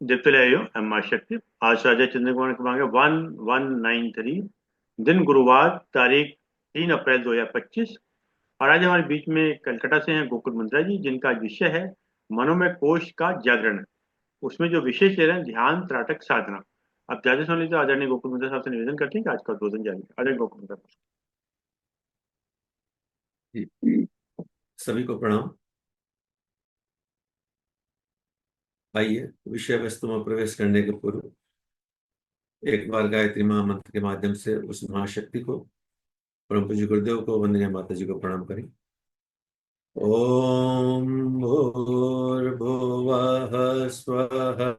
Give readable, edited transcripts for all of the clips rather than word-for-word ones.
दिप्तलयो M शक्ति। आज राजा चंद्र कुमार क्रमांक 1193, दिन गुरुवार, तारीख 3 अप्रैल 2025। और आज हमारे बीच में कलकत्ता से हैं गोकुल मुंद्रा जी, जिनका विषय है मनोमय कोश का जागरण। उसमें जो विशेष ले रहे हैं ध्यान त्राटक साधना। अब ज्यादा सुन लीजिए, आदरणीय गोकुल मुंद्रा साहब से निवेदन करते हैं कि आज का उद्बोधन जारी है। आदरणीय गोकुल मुंद्रा। जी, सभी को प्रणाम। आइए विषय वस्तु में प्रवेश करने के पूर्व एक बार गायत्री महामंत्र के माध्यम से उस महाशक्ति को, परम पूज्य गुरुदेव को, वंदनीय माता जी को प्रणाम करें। ओम भूर्भुवः स्वः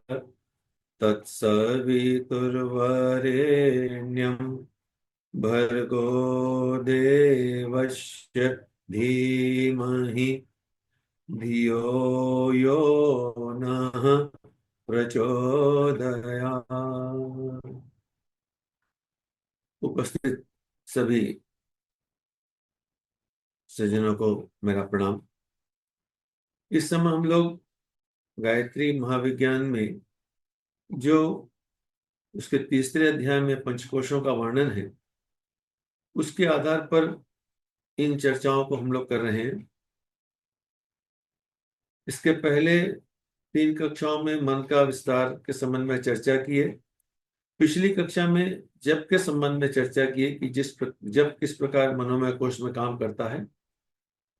तत्सवितुर्वरेण्यं भर्गो देवस्य धीमहि धियो यो नः प्रचोदयात्। उपस्थित सभी सज्जनों को मेरा प्रणाम। इस समय हम लोग गायत्री महाविज्ञान में जो उसके तीसरे अध्याय में पंचकोशों का वर्णन है, उसके आधार पर इन चर्चाओं को हम लोग कर रहे हैं। इसके पहले 3 कक्षाओं में मन का विस्तार के संबंध में चर्चा की है। पिछली कक्षा में जप के संबंध में चर्चा की है कि जप किस प्रकार मनोमय कोश में काम करता है।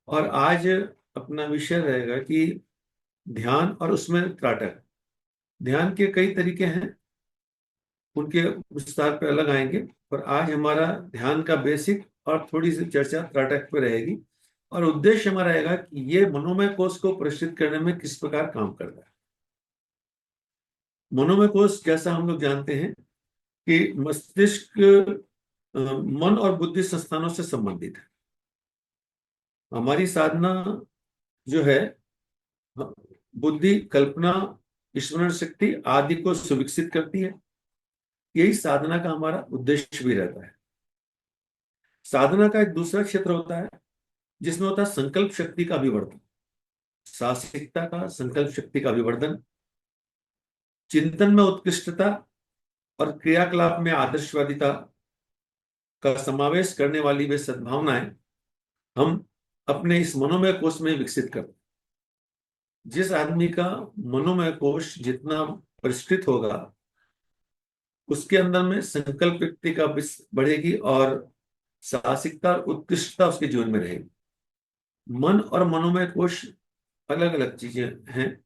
और आज अपना विषय रहेगा कि ध्यान और उसमें त्राटक। ध्यान के कई तरीके हैं, उनके विस्तार पर अलग आएंगे, पर आज हमारा ध्यान का बेसिक और थोड़ी सी चर्चा त्राटक पे रहेगी। और उद्देश्य हमारा रहेगा कि ये मनोमय कोश को प्रशिक्षित करने में किस प्रकार काम करता है। मनोमय कोश, जैसा हम लोग जानते हैं कि मस्तिष्क मन और बुद्धि संस्थानों से संबंधित है। हमारी साधना जो है, बुद्धि, कल्पना, स्मरण शक्ति आदि को सुविकसित करती है। यही साधना का हमारा उद्देश्य भी रहता है। साधना का एक दूसरा क्षेत्र होता है जिसमें होता है संकल्प शक्ति का विवर्धन, साहसिकता का, संकल्प शक्ति का विवर्धन, चिंतन में उत्कृष्टता और क्रियाकलाप में आदर्शवादिता का समावेश करने वाली वे सद्भावनाएं हम अपने इस मनोमय कोश में विकसित करते हैं। जिस आदमी का मनोमय कोश जितना परिष्कृत होगा, उसके अंदर में संकल्प शक्ति का बढ़ेगी और साहसिकता और उत्कृष्टता उसके जीवन में रहेगी। मन और मनोमय कोश अलग अलग चीजें हैं।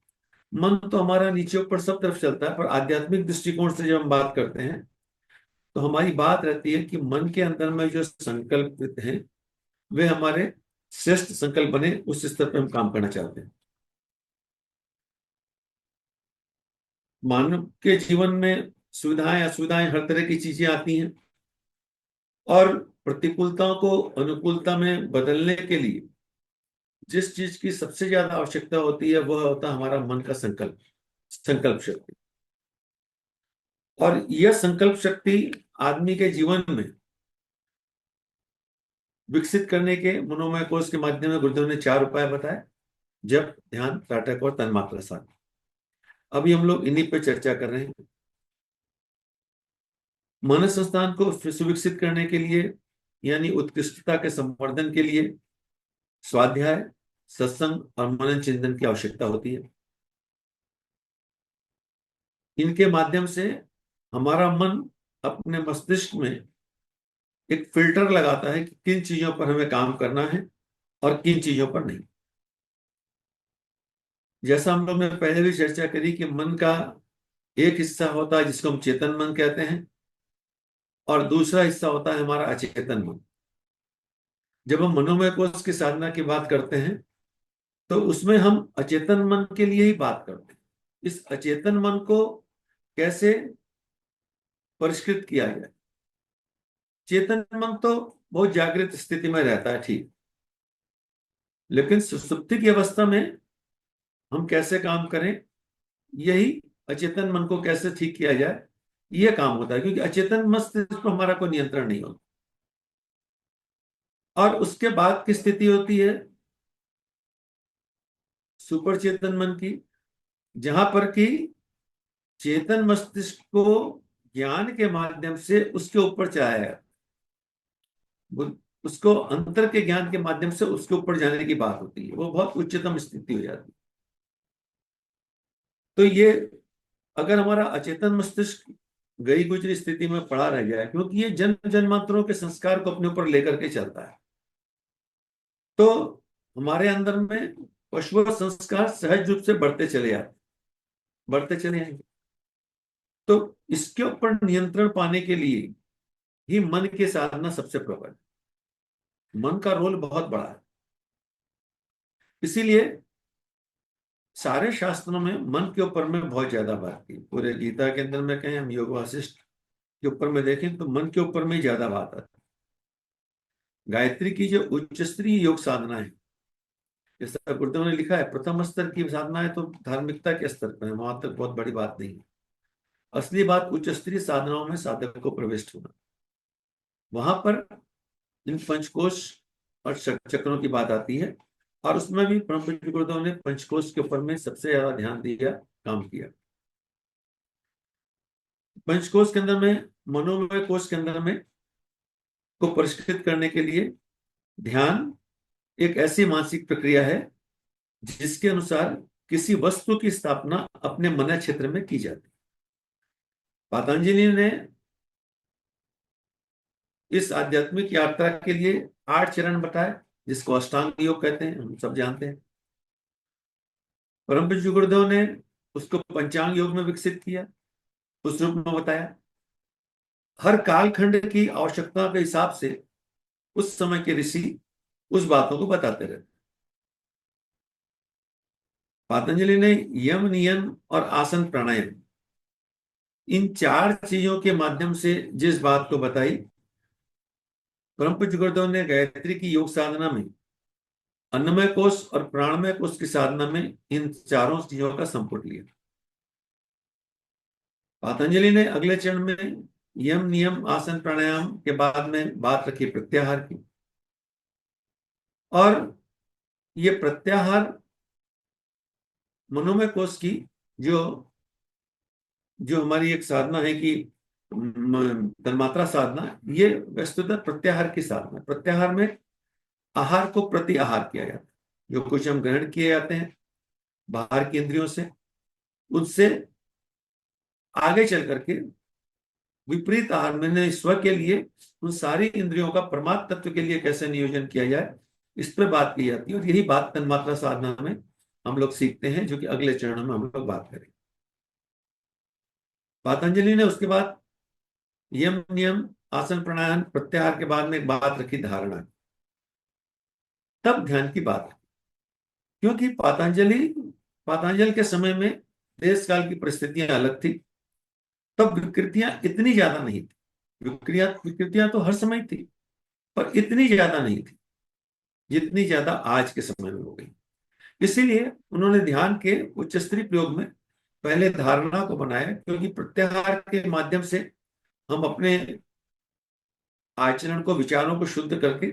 मन तो हमारा नीचे ऊपर सब तरफ चलता है, पर आध्यात्मिक दृष्टिकोण से जब हम बात करते हैं तो हमारी बात रहती है कि मन के अंदर में जो संकल्प हैं वे हमारे श्रेष्ठ संकल्प बने, उस स्तर पर हम काम करना चाहते हैं। मानव के जीवन में सुविधाएं असुविधाएं हर तरह की चीजें आती हैं, और प्रतिकूलताओं को अनुकूलता में बदलने के लिए जिस चीज की सबसे ज्यादा आवश्यकता होती है वह होता है हमारा मन का संकल्प, संकल्प शक्ति। और यह संकल्प शक्ति आदमी के जीवन में विकसित करने के मनोमय कोश के माध्यम में गुरुदेव ने 4 उपाय बताए: जप, ध्यान, त्राटक और तन्मात्रा साधना। अभी हम लोग इन्हीं पे चर्चा कर रहे हैं। मन संस्थान को सुविकसित करने के लिए, यानी उत्कृष्टता के संवर्धन के लिए, स्वाध्याय, सत्संग और मनन चिंतन की आवश्यकता होती है। इनके माध्यम से हमारा मन अपने मस्तिष्क में एक फिल्टर लगाता है कि किन चीजों पर हमें काम करना है और किन चीजों पर नहीं। जैसा हम लोग ने पहले भी चर्चा करी कि मन का एक हिस्सा होता है जिसको हम चेतन मन कहते हैं, और दूसरा हिस्सा होता है हमारा अचेतन मन। जब हम मनोमय कोश की साधना की बात करते हैं तो उसमें हम अचेतन मन के लिए ही बात करते हैं। इस अचेतन मन को कैसे परिष्कृत किया जाए। चेतन मन तो बहुत जागृत स्थिति में रहता है, ठीक, लेकिन सुसुप्ति की अवस्था में हम कैसे काम करें, यही अचेतन मन को कैसे ठीक किया जाए, यह काम होता है। क्योंकि अचेतन मस्तिष्क पर हमारा कोई नियंत्रण नहीं होता। और उसके बाद की स्थिति होती है सुपर चेतन मन की, जहां पर कि चेतन मस्तिष्क को ज्ञान के माध्यम से उसके ऊपर चढ़ाया, उसको अंतर के ज्ञान के माध्यम से उसके ऊपर जाने की बात होती है, वो बहुत उच्चतम स्थिति हो जाती है। तो ये अगर हमारा अचेतन मस्तिष्क गई गुजरी स्थिति में पड़ा रह जाए, क्योंकि ये जन्म जन्मांतरों के संस्कार को अपने ऊपर लेकर के चलता है, तो हमारे अंदर में पशु संस्कार सहज रूप से बढ़ते चले आएंगे। तो इसके ऊपर नियंत्रण पाने के लिए ही मन की साधना सबसे प्रबल है। मन का रोल बहुत बड़ा है, इसीलिए सारे शास्त्रों में मन के ऊपर में बहुत ज्यादा बात की। पूरे गीता के अंदर में कहें, हम योग वासिष्ठ के ऊपर में देखें तो मन के ऊपर में ही ज्यादा बात आती है। गायत्री की जो उच्च स्तरीय योग साधना है, जैसा गुरुदेव ने लिखा है, प्रथम स्तर की साधना है तो धार्मिकता के स्तर पर है, वहां तक बहुत बड़ी बात नहीं है। असली बात उच्च स्तरीय साधनाओं में साधक को प्रविष्ट होना, वहां पर इन पंचकोश और चक्रों की बात आती है, और उसमें भी परम पूज्य गुरुदेव ने पंचकोश के ऊपर में सबसे ज्यादा ध्यान दिया, काम किया। पंचकोश के अंदर में, मनोमय कोश के अंदर में को परिष्कृत करने के लिए ध्यान एक ऐसी मानसिक प्रक्रिया है जिसके अनुसार किसी वस्तु की स्थापना अपने मन क्षेत्र में की जाती है। पतंजलि ने इस आध्यात्मिक यात्रा के लिए 8 चरण बताए, जिसको अष्टांग योग कहते हैं, हम सब जानते हैं। परम पूज्य गुरुदेव ने उसको पंचांग योग में विकसित किया, उस रूप में बताया। हर कालखंड की आवश्यकता के हिसाब से उस समय के ऋषि उस बातों को बताते रहते। पतंजलि ने यम, नियम और आसन प्राणायाम, इन 4 चीजों के माध्यम से जिस बात को बताई, परम पूज्य गुरुदेव ने गायत्री की योग साधना में अन्नमय कोश और प्राणमय कोश की साधना में इन चारों चीजों का संपुट लिया। पतंजलि ने अगले चरण में यम, नियम, आसन, प्राणायाम के बाद में बात रखी प्रत्याहार की, और ये प्रत्याहार मनोमय कोश की जो जो हमारी एक साधना है कि तन्मात्रा साधना, ये वस्तुतः प्रत्याहार की साधना। प्रत्याहार में आहार को प्रति आहार किया जाता है, जो कुछ हम ग्रहण किए जाते हैं बाहर की इंद्रियों से, उनसे आगे चल करके विपरीत आहार मैंने स्व के लिए, उन सारी इंद्रियों का परमात्म तत्व के लिए कैसे नियोजन किया जाए, इस पर बात की जाती है। और यही बात तन्मात्रा साधना में हम लोग सीखते हैं, जो कि अगले चरण में हम लोग बात करेंगे। पतंजलि ने उसके बाद यम, नियम, आसन, प्राणायाम, प्रत्याहार के बाद में एक बात रखी धारणा, तब ध्यान की बात रखी। क्योंकि पतंजलि के समय में देश काल की परिस्थितियां अलग थी, तब विकृतियां इतनी ज्यादा नहीं थी। विकृतियां तो हर समय थी, पर इतनी ज्यादा नहीं थी जितनी ज्यादा आज के समय में हो गई। इसीलिए उन्होंने ध्यान के उच्च स्तरीय प्रयोग में पहले धारणा को बनाया, क्योंकि प्रत्याहार के माध्यम से हम अपने आचरण को, विचारों को शुद्ध करके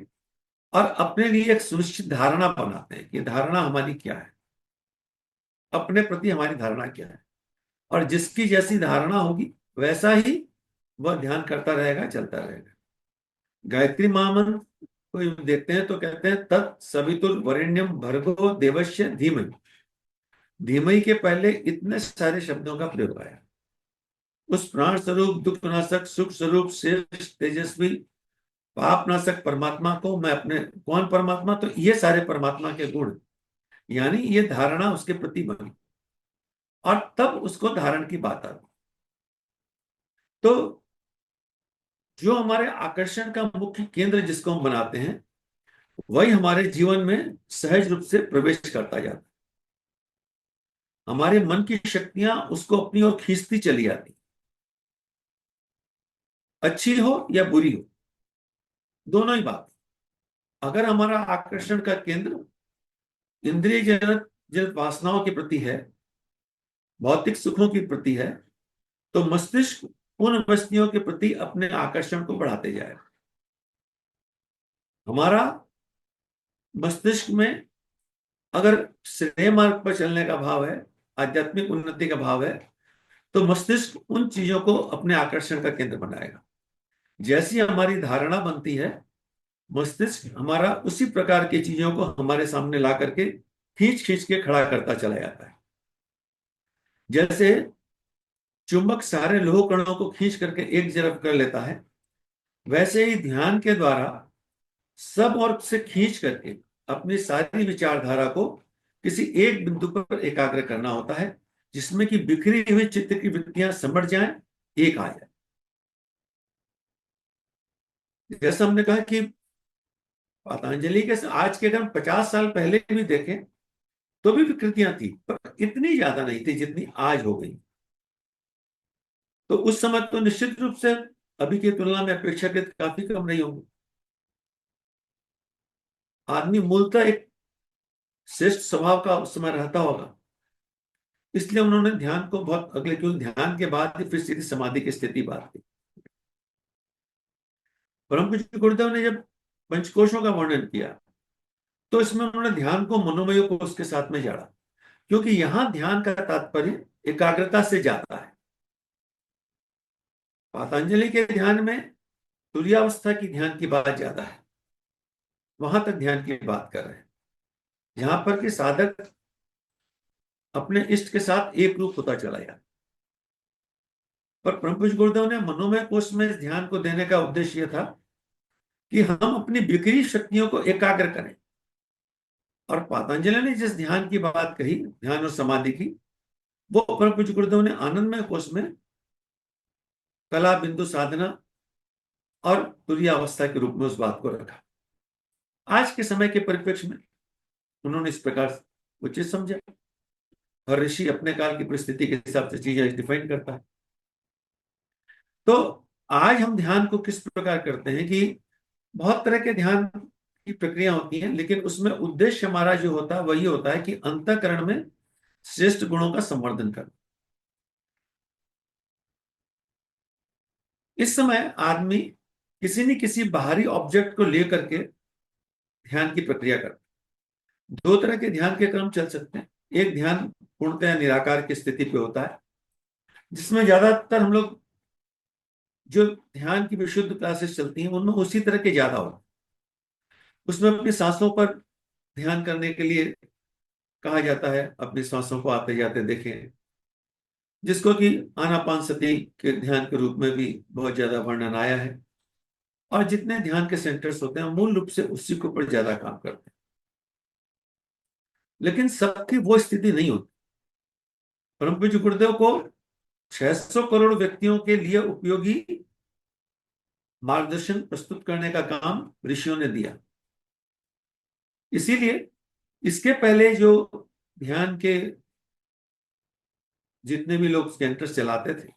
और अपने लिए एक सुनिश्चित धारणा बनाते हैं कि धारणा हमारी क्या है, अपने प्रति हमारी धारणा क्या है, और जिसकी जैसी धारणा होगी वैसा ही वह ध्यान करता रहेगा, चलता रहेगा। गायत्री महामंत्र को देखते हैं तो कहते हैं तत्सवितुर वरेण्यम भर्गो देवस्य धीमहि। धीमहि के पहले इतने सारे शब्दों का प्रयोग आया। उस प्राण स्वरूप, दुख नाशक, सुख स्वरूप, श्रेष्ठ, तेजस्वी, पाप नाशक परमात्मा को मैं अपने, कौन परमात्मा, तो ये सारे परमात्मा के गुण, यानी ये धारणा उसके प्रति बनी, और तब उसको धारण की बात आती। तो जो हमारे आकर्षण का मुख्य केंद्र जिसको हम बनाते हैं, वही हमारे जीवन में सहज रूप से प्रवेश करता जाता है। हमारे मन की शक्तियां उसको अपनी ओर खींचती चली जाती, अच्छी हो या बुरी हो, दोनों ही बात। अगर हमारा आकर्षण का केंद्र इंद्रिय जनित जनित वासनाओं के प्रति है, भौतिक सुखों के प्रति है, तो मस्तिष्क उन वस्तुओं के प्रति अपने आकर्षण को बढ़ाते जाएगा। हमारा मस्तिष्क में अगर श्रेय मार्ग पर चलने का भाव है, आध्यात्मिक उन्नति का भाव है, तो मस्तिष्क उन चीजों को अपने आकर्षण का केंद्र बनाएगा। जैसी हमारी धारणा बनती है, मस्तिष्क हमारा उसी प्रकार की चीजों को हमारे सामने ला करके खींच खींच के खड़ा करता चला जाता है। जैसे चुंबक सारे लोह कणों को खींच करके एक तरफ कर लेता है, वैसे ही ध्यान के द्वारा सब ओर से खींच करके अपनी सारी विचारधारा को किसी एक बिंदु पर एकाग्र करना होता है, जिसमें कि बिखरी हुई चित्त की वृत्तियां समझ जाएं, एक आ जाए। जैसा हमने कहा कि पतंजलि के आज के अगर हम 50 साल पहले भी देखें तो भी विकृतियां थी, पर इतनी ज्यादा नहीं थी जितनी आज हो गई। तो उस समय तो निश्चित रूप से अभी की तुलना में अपेक्षाकृत काफी कम रही होंगी। आदमी मूलतः एक श्रेष्ठ स्वभाव का उस समय रहता होगा, इसलिए उन्होंने ध्यान को बहुत अगले, क्यों ध्यान के बाद ही फिर सीधी समाधि की स्थिति बात की। परम पूज्य गुरुदेव ने जब पंचकोशों का वर्णन किया तो इसमें उन्होंने ध्यान को मनोमय कोश के साथ में जोड़ा, क्योंकि यहां ध्यान का तात्पर्य एकाग्रता से जाता है। पतंजलि के ध्यान में तुरीयावस्था की ध्यान की बात ज्यादा है, वहां तक ध्यान की बात कर रहे हैं जहां पर कि साधक अपने इष्ट के साथ एक रूप होता चला जाता। पर परम पूज्य गुरुदेव ने मनोमय कोश में इस ध्यान को देने का उद्देश्य यह था कि हम अपनी बिखरी शक्तियों को एकाग्र करें। और पतंजलि ने जिस ध्यान की बात कही, ध्यान और समाधि की, वो परम पूज्य गुरुदेव ने आनंदमय कोश में कला बिंदु साधना और तुरीय अवस्था के रूप में उस बात को रखा। आज के समय के परिप्रेक्ष्य में उन्होंने इस प्रकार उचित समझा। हर ऋषि अपने काल की परिस्थिति के हिसाब से चीजें डिफाइन करता है। तो आज हम ध्यान को किस प्रकार करते हैं कि बहुत तरह के ध्यान की प्रक्रिया होती है, लेकिन उसमें उद्देश्य हमारा जो होता है वही होता है कि अंतःकरण में श्रेष्ठ गुणों का संवर्धन करना। इस समय आदमी किसी न किसी बाहरी ऑब्जेक्ट को लेकर के ध्यान की प्रक्रिया करता है। दो तरह के ध्यान के क्रम चल सकते हैं। एक ध्यान पूर्णतः निराकार की स्थिति पे होता है, जिसमें ज्यादातर हम लोग जो ध्यान की विशुद्ध क्लासेस चलती हैं उनमें उसी तरह के ज्यादा होते हैं। उसमें अपनी सांसों पर ध्यान करने के लिए कहा जाता है, अपनी सांसों को आते जाते देखें, जिसको कि आनापानसति के ध्यान के रूप में भी बहुत ज्यादा वर्णन आया है। और जितने ध्यान के सेंटर्स होते हैं मूल रूप से उसी के ऊपर ज्यादा काम करते हैं, लेकिन सबकी वो स्थिति नहीं होती। परम पूज्य गुरुदेव को 600 करोड़ व्यक्तियों के लिए उपयोगी मार्गदर्शन प्रस्तुत करने का काम ऋषियों ने दिया। इसीलिए इसके पहले जो ध्यान के जितने भी लोग सेंटर्स चलाते थे,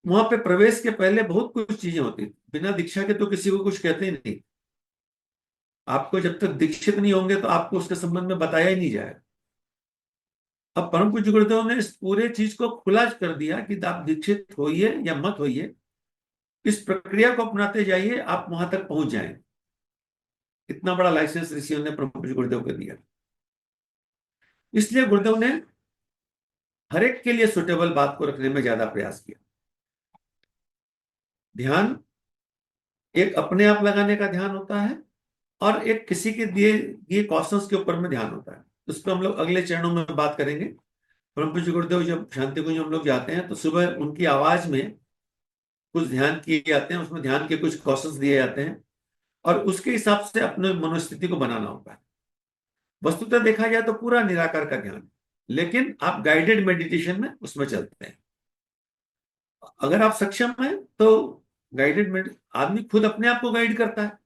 वहां पे प्रवेश के पहले बहुत कुछ चीजें होती थी। बिना दीक्षा के तो किसी को कुछ कहते ही नहीं। आपको जब तक दीक्षित नहीं होंगे तो आपको उसके संबंध में बताया ही नहीं जाएगा। अब परम पूज्य गुरुदेव ने इस पूरे चीज को खुला कर दिया कि आप दीक्षित होइए या मत होइए, इस प्रक्रिया को अपनाते जाइए, आप वहां तक पहुंच जाएंगे। इतना बड़ा लाइसेंस ऋषियों ने परम पूज्य गुरुदेव को दिया। इसलिए गुरुदेव ने हर एक के लिए सुटेबल बात को रखने में ज्यादा प्रयास किया। ध्यान एक अपने आप लगाने का ध्यान होता है और एक किसी के दिए दिए कॉशंस के ऊपर में ध्यान होता है। उस पर हम लोग अगले चरणों में बात करेंगे। परम पूज्य गुरुदेव जब शांति कुंज हम लोग जाते हैं तो सुबह उनकी आवाज में कुछ ध्यान किए जाते हैं, उसमें ध्यान के कुछ कॉशंस दिए जाते हैं और उसके हिसाब से अपने मनोस्थिति को बनाना होता है। वस्तुतः देखा जाए तो पूरा निराकार का ध्यान, लेकिन आप गाइडेड मेडिटेशन में उसमें चलते हैं। अगर आप सक्षम हैं तो गाइडेड में आदमी खुद अपने आप को गाइड करता है।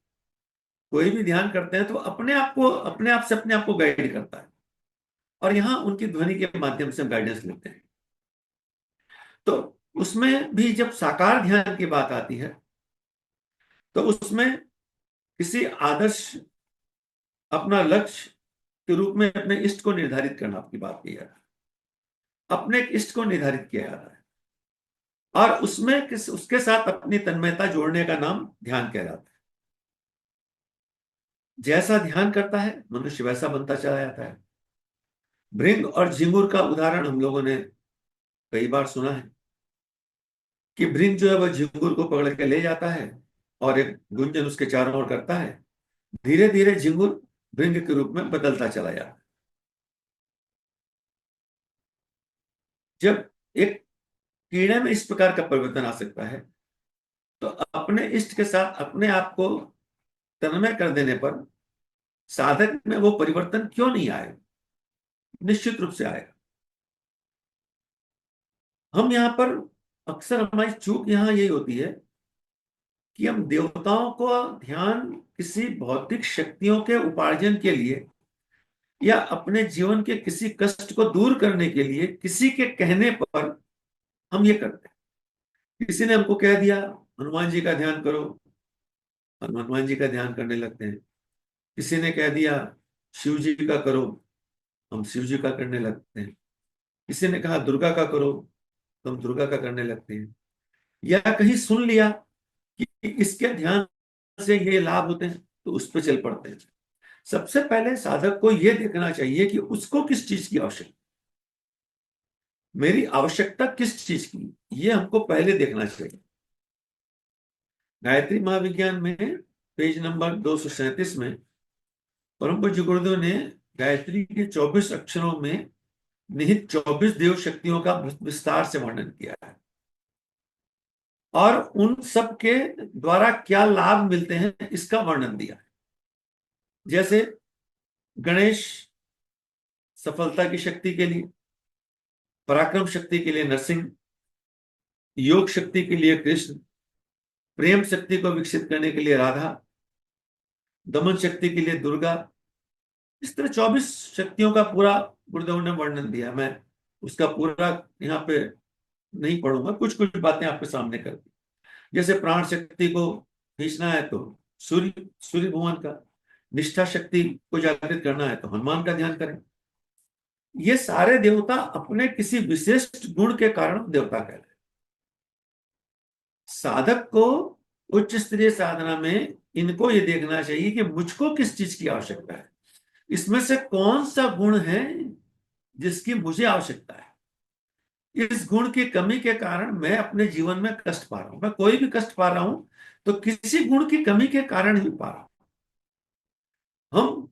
कोई भी ध्यान करते हैं तो अपने आप को, अपने आप से अपने आप को गाइड करता है, और यहां उनकी ध्वनि के माध्यम से हम गाइडेंस लेते हैं। तो उसमें भी जब साकार ध्यान की बात आती है तो उसमें किसी आदर्श अपना लक्ष्य के रूप में अपने इष्ट को निर्धारित करना आपकी बात की है। अपने इष्ट को निर्धारित किया जाता है और उसमें उसके साथ अपनी तन्मयता जोड़ने का नाम ध्यान कहलाता है। जैसा ध्यान करता है मनुष्य वैसा बनता चला जाता है। भृंग और झिंगुर का उदाहरण हम लोगों ने कई बार सुना है कि भृंग जो है वह झिंगुर को पकड़ के ले जाता है और एक गुंजन उसके चारों ओर करता है। धीरे धीरे झिंगुर भृंग के रूप में बदलता चला जाता है। जब एक कीड़े में इस प्रकार का परिवर्तन आ सकता है, तो अपने इष्ट के साथ अपने आप को तन्मय कर देने पर साधक में वो परिवर्तन क्यों नहीं आएगा? निश्चित रूप से आएगा। हम यहाँ पर अक्सर हमारी चूक यहाँ यही होती है कि हम देवताओं को ध्यान किसी भौतिक शक्तियों के उपार्जन के लिए या अपने जीवन के किसी कष्ट को दूर करने के लिए किसी के कहने पर हम ये करते हैं। किसी ने हमको कह दिया हनुमान जी का ध्यान करो, हम हनुमान जी का ध्यान करने लगते हैं। किसी ने कह दिया शिव जी का करो, हम शिव जी का करने लगते हैं। किसी ने कहा दुर्गा का करो, तो हम दुर्गा का करने लगते हैं। या कहीं सुन लिया कि इसके ध्यान से ये लाभ होते हैं, तो उस पर चल पड़ते हैं। सबसे पहले साधक को यह देखना चाहिए कि उसको किस चीज की आवश्यकता, मेरी आवश्यकता किस चीज की, ये हमको पहले देखना चाहिए। गायत्री महाविज्ञान में पेज नंबर 237 में परम पूज्य गुरुदेव ने गायत्री के 24 अक्षरों में निहित 24 देव शक्तियों का विस्तार से वर्णन किया है और उन सब के द्वारा क्या लाभ मिलते हैं इसका वर्णन दिया है। जैसे गणेश सफलता की शक्ति के लिए, पराक्रम शक्ति के लिए नरसिंह, योग शक्ति के लिए कृष्ण, प्रेम शक्ति को विकसित करने के लिए राधा, दमन शक्ति के लिए दुर्गा। इस तरह 24 शक्तियों का पूरा गुरुदेव ने वर्णन दिया। मैं उसका पूरा यहाँ पे नहीं पढ़ूंगा, कुछ कुछ बातें आपके सामने कर दी। जैसे प्राण शक्ति को खींचना है तो सूर्य सूर्य भगवान का, निष्ठा शक्ति को जागृत करना है तो हनुमान का ध्यान करें। ये सारे देवता अपने किसी विशिष्ट गुण के कारण देवता कहते हैं। साधक को उच्च स्तरीय साधना में इनको ये देखना चाहिए कि मुझको किस चीज की आवश्यकता है, इसमें से कौन सा गुण है जिसकी मुझे आवश्यकता है। इस गुण की कमी के कारण मैं अपने जीवन में कष्ट पा रहा हूं। मैं कोई भी कष्ट पा रहा हूं तो किसी गुण की कमी के कारण ही पा रहा हूं। हम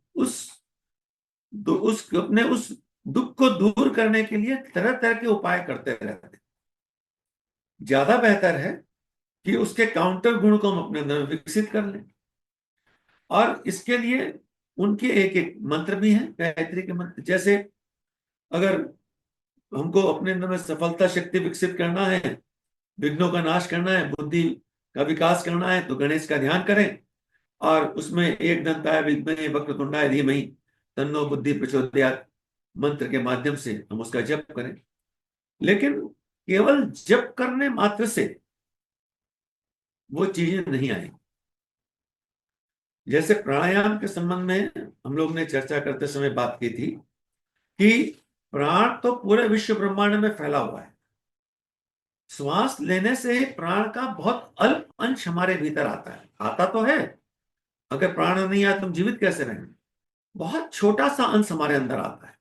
अपने उस दुख को दूर करने के लिए तरह तरह के उपाय करते रहते हैं। ज्यादा बेहतर है कि उसके काउंटर गुण को हम अपने अंदर विकसित कर लें। और इसके लिए उनके एक एक मंत्र भी हैं, गायत्री के मंत्र। जैसे अगर हमको अपने अंदर में सफलता शक्ति विकसित करना है, विघ्नों का नाश करना है, बुद्धि का विकास करना है, तो गणेश का ध्यान करें और उसमें एक दंताय विद्महे वक्रतुंडाय धीमहि तन्नो बुद्धि प्रचोदयात् मंत्र के माध्यम से हम उसका जप करें। लेकिन केवल जप करने मात्र से वो चीजें नहीं आएंगी। जैसे प्राणायाम के संबंध में हम लोग ने चर्चा करते समय बात की थी कि प्राण तो पूरे विश्व ब्रह्मांड में फैला हुआ है। श्वास लेने से प्राण का बहुत अल्प अंश हमारे भीतर आता है, आता तो है। अगर प्राण नहीं आया तो हम जीवित कैसे रहेंगे? बहुत छोटा सा अंश हमारे अंदर आता है।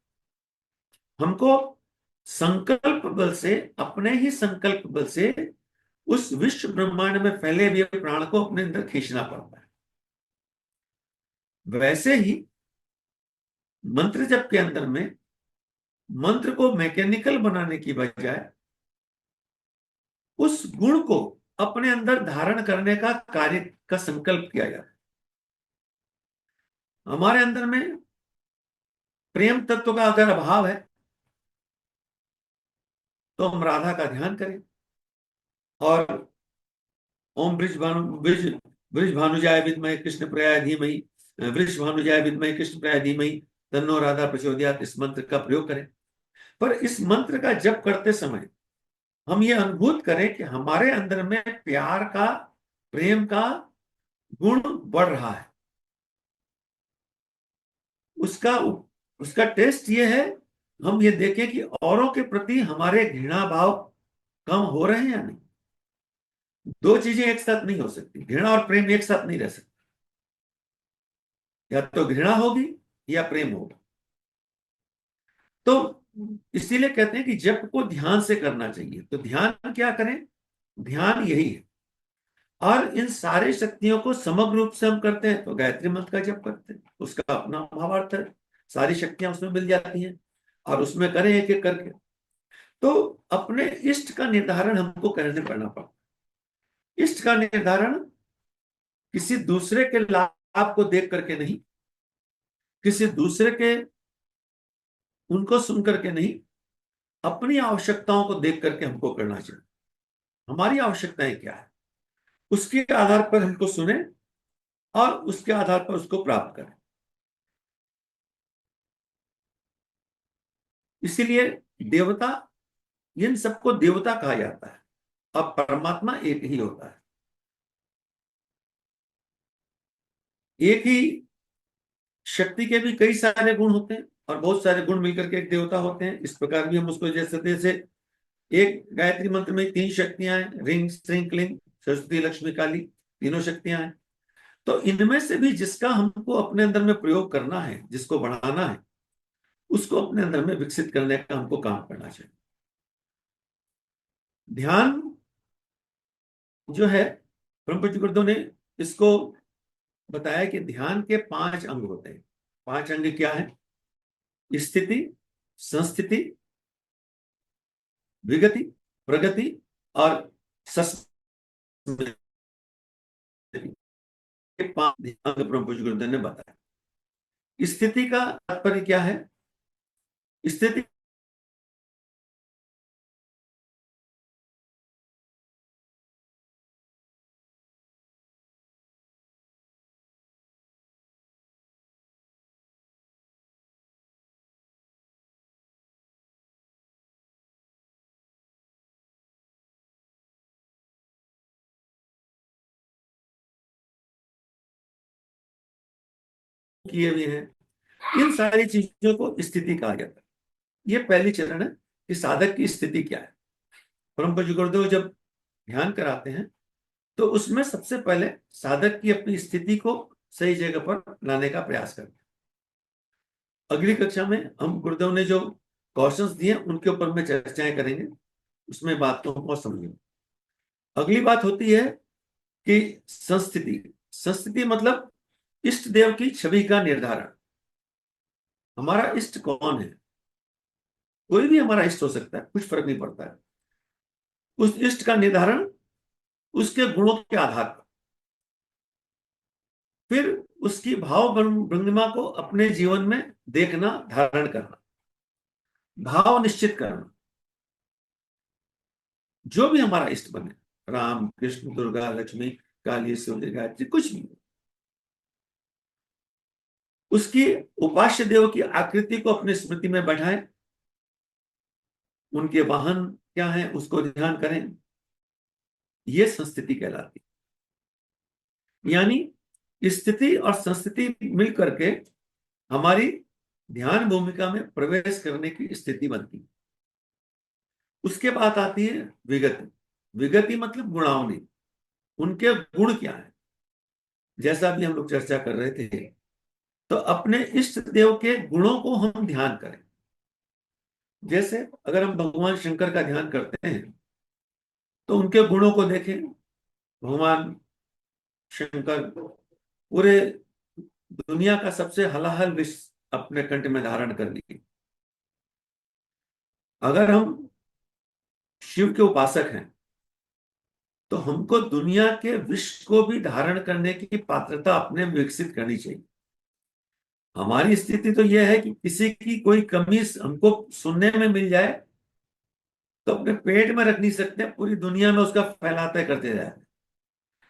हमको संकल्प बल से, अपने ही संकल्प बल से उस विश्व ब्रह्मांड में फैले हुए प्राण को अपने अंदर खींचना पड़ता है। वैसे ही मंत्र जप के अंदर में मंत्र को मैकेनिकल बनाने की बजाय उस गुण को अपने अंदर धारण करने का कार्य का संकल्प किया जाता है। हमारे अंदर में प्रेम तत्व का अगर अभाव है तो हम राधा का ध्यान करें और ओम वृष भानुजाय विद्महे कृष्ण प्रयाय धीमहि, वृष भानुजाय विद्महे कृष्ण प्रयाय धीमहि तन्नो राधा प्रचोदयात्, इस मंत्र का प्रयोग करें। पर इस मंत्र का जप करते समय हम ये अनुभूत करें कि हमारे अंदर में प्यार का, प्रेम का गुण बढ़ रहा है। उसका उसका टेस्ट ये है, हम ये देखें कि औरों के प्रति हमारे घृणा भाव कम हो रहे हैं या नहीं। दो चीजें एक साथ नहीं हो सकती, घृणा और प्रेम एक साथ नहीं रह सकते। या तो घृणा होगी या प्रेम होगा। तो इसीलिए कहते हैं कि जप को ध्यान से करना चाहिए। तो ध्यान क्या करें? ध्यान यही है। और इन सारे शक्तियों को समग्र रूप से हम करते हैं तो गायत्री मंत्र का जप करते हैं, उसका अपना भावार्थ है, सारी शक्तियां उसमें मिल जाती हैं, और उसमें करें एक एक करके। तो अपने इष्ट का निर्धारण हमको करने पड़ना पड़ता। इष्ट का निर्धारण किसी दूसरे के लाभ को देख करके नहीं, किसी दूसरे के उनको सुन करके नहीं, अपनी आवश्यकताओं को देख करके हमको करना चाहिए। हमारी आवश्यकताएं क्या है, उसके आधार पर हमको सुने और उसके आधार पर उसको प्राप्त करें। इसीलिए देवता, इन सबको देवता कहा जाता है। अब परमात्मा एक ही होता है। एक ही शक्ति के भी कई सारे गुण होते हैं और बहुत सारे गुण मिलकर के एक देवता होते हैं। इस प्रकार भी हम उसको जैसे जैसे एक गायत्री मंत्र में 3 शक्तियां हैं, रिंग श्रिंग क्लिंग सरस्वती लक्ष्मी काली, तीनों शक्तियां हैं। तो इनमें से भी जिसका हमको अपने अंदर में प्रयोग करना है, जिसको बढ़ाना है, उसको अपने अंदर में विकसित करने का हमको काम करना चाहिए। ध्यान जो है, ब्रह्म गुरुदेव ने इसको बताया कि ध्यान के 5 अंग होते हैं। 5 अंग क्या है? स्थिति, संस्थिति, विगति, प्रगति और सस्मृति। ये 5 अंग ब्रह्म गुरुदेव ने बताया। स्थिति का तात्पर्य क्या है? स्थिति किए हुए हैं, इन सारी चीजों को स्थिति कहा जाता है। ये पहली चरण है कि साधक की स्थिति क्या है। परम पूज्य गुरुदेव जब ध्यान कराते हैं तो उसमें सबसे पहले साधक की अपनी स्थिति को सही जगह पर लाने का प्रयास करते हैं। अगली कक्षा में हम गुरुदेव ने जो क्वेश्चंस दिए उनके ऊपर में चर्चाएं करेंगे, उसमें बात को बहुत समझेंगे। अगली बात होती है कि संस्थिति। संस्थिति मतलब इष्ट देव की छवि का निर्धारण। हमारा इष्ट कौन है? कोई भी हमारा इष्ट हो सकता है, कुछ फर्क नहीं पड़ता है। उस इष्ट का निर्धारण उसके गुणों के आधार पर, फिर उसकी भाव भंगिमा को अपने जीवन में देखना, धारण करना, भाव निश्चित करना। जो भी हमारा इष्ट बने, राम कृष्ण दुर्गा लक्ष्मी काली सूर्य गायत्री, कुछ भी, उसकी उपास्य देव की आकृति को अपनी स्मृति में बैठाएं, उनके वाहन क्या है उसको ध्यान करें। ये संस्थिति कहलाती है। यानी स्थिति और संस्थिति मिलकर के हमारी ध्यान भूमिका में प्रवेश करने की स्थिति बनती है। उसके बाद आती है विगति। विगति मतलब गुणावनी, उनके गुण क्या है, जैसा भी हम लोग चर्चा कर रहे थे। तो अपने इष्ट देव के गुणों को हम ध्यान करें। जैसे अगर हम भगवान शंकर का ध्यान करते हैं तो उनके गुणों को देखें। भगवान शंकर पूरे दुनिया का सबसे हलाहल विष अपने कंठ में धारण कर लिए। अगर हम शिव के उपासक हैं तो हमको दुनिया के विष को भी धारण करने की पात्रता अपने में विकसित करनी चाहिए। हमारी स्थिति तो यह है कि किसी की कोई कमी हमको सुनने में मिल जाए तो अपने पेट में रख नहीं सकते, पूरी दुनिया में उसका फैलाते करते जाए,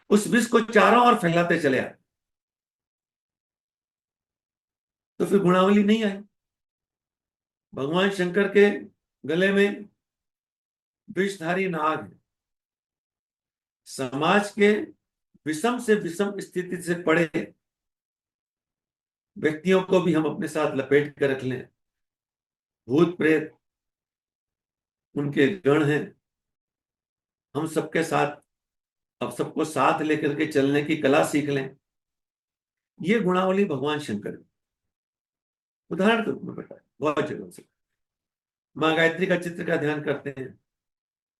उस विष को चारों ओर फैलाते चले आए, तो फिर गुणावली नहीं आई। भगवान शंकर के गले में विषधारी नाग है। समाज के विषम से विषम स्थिति से पड़े व्यक्तियों को भी हम अपने साथ लपेट कर रख लें। भूत प्रेत उनके गण हैं, हम सबके साथ, अब सबको साथ लेकर के चलने की कला सीख लें। ये गुणावली भगवान शंकर, उदाहरण के रूप में बताया बहुत जगह से। माँ गायत्री का चित्र का ध्यान करते हैं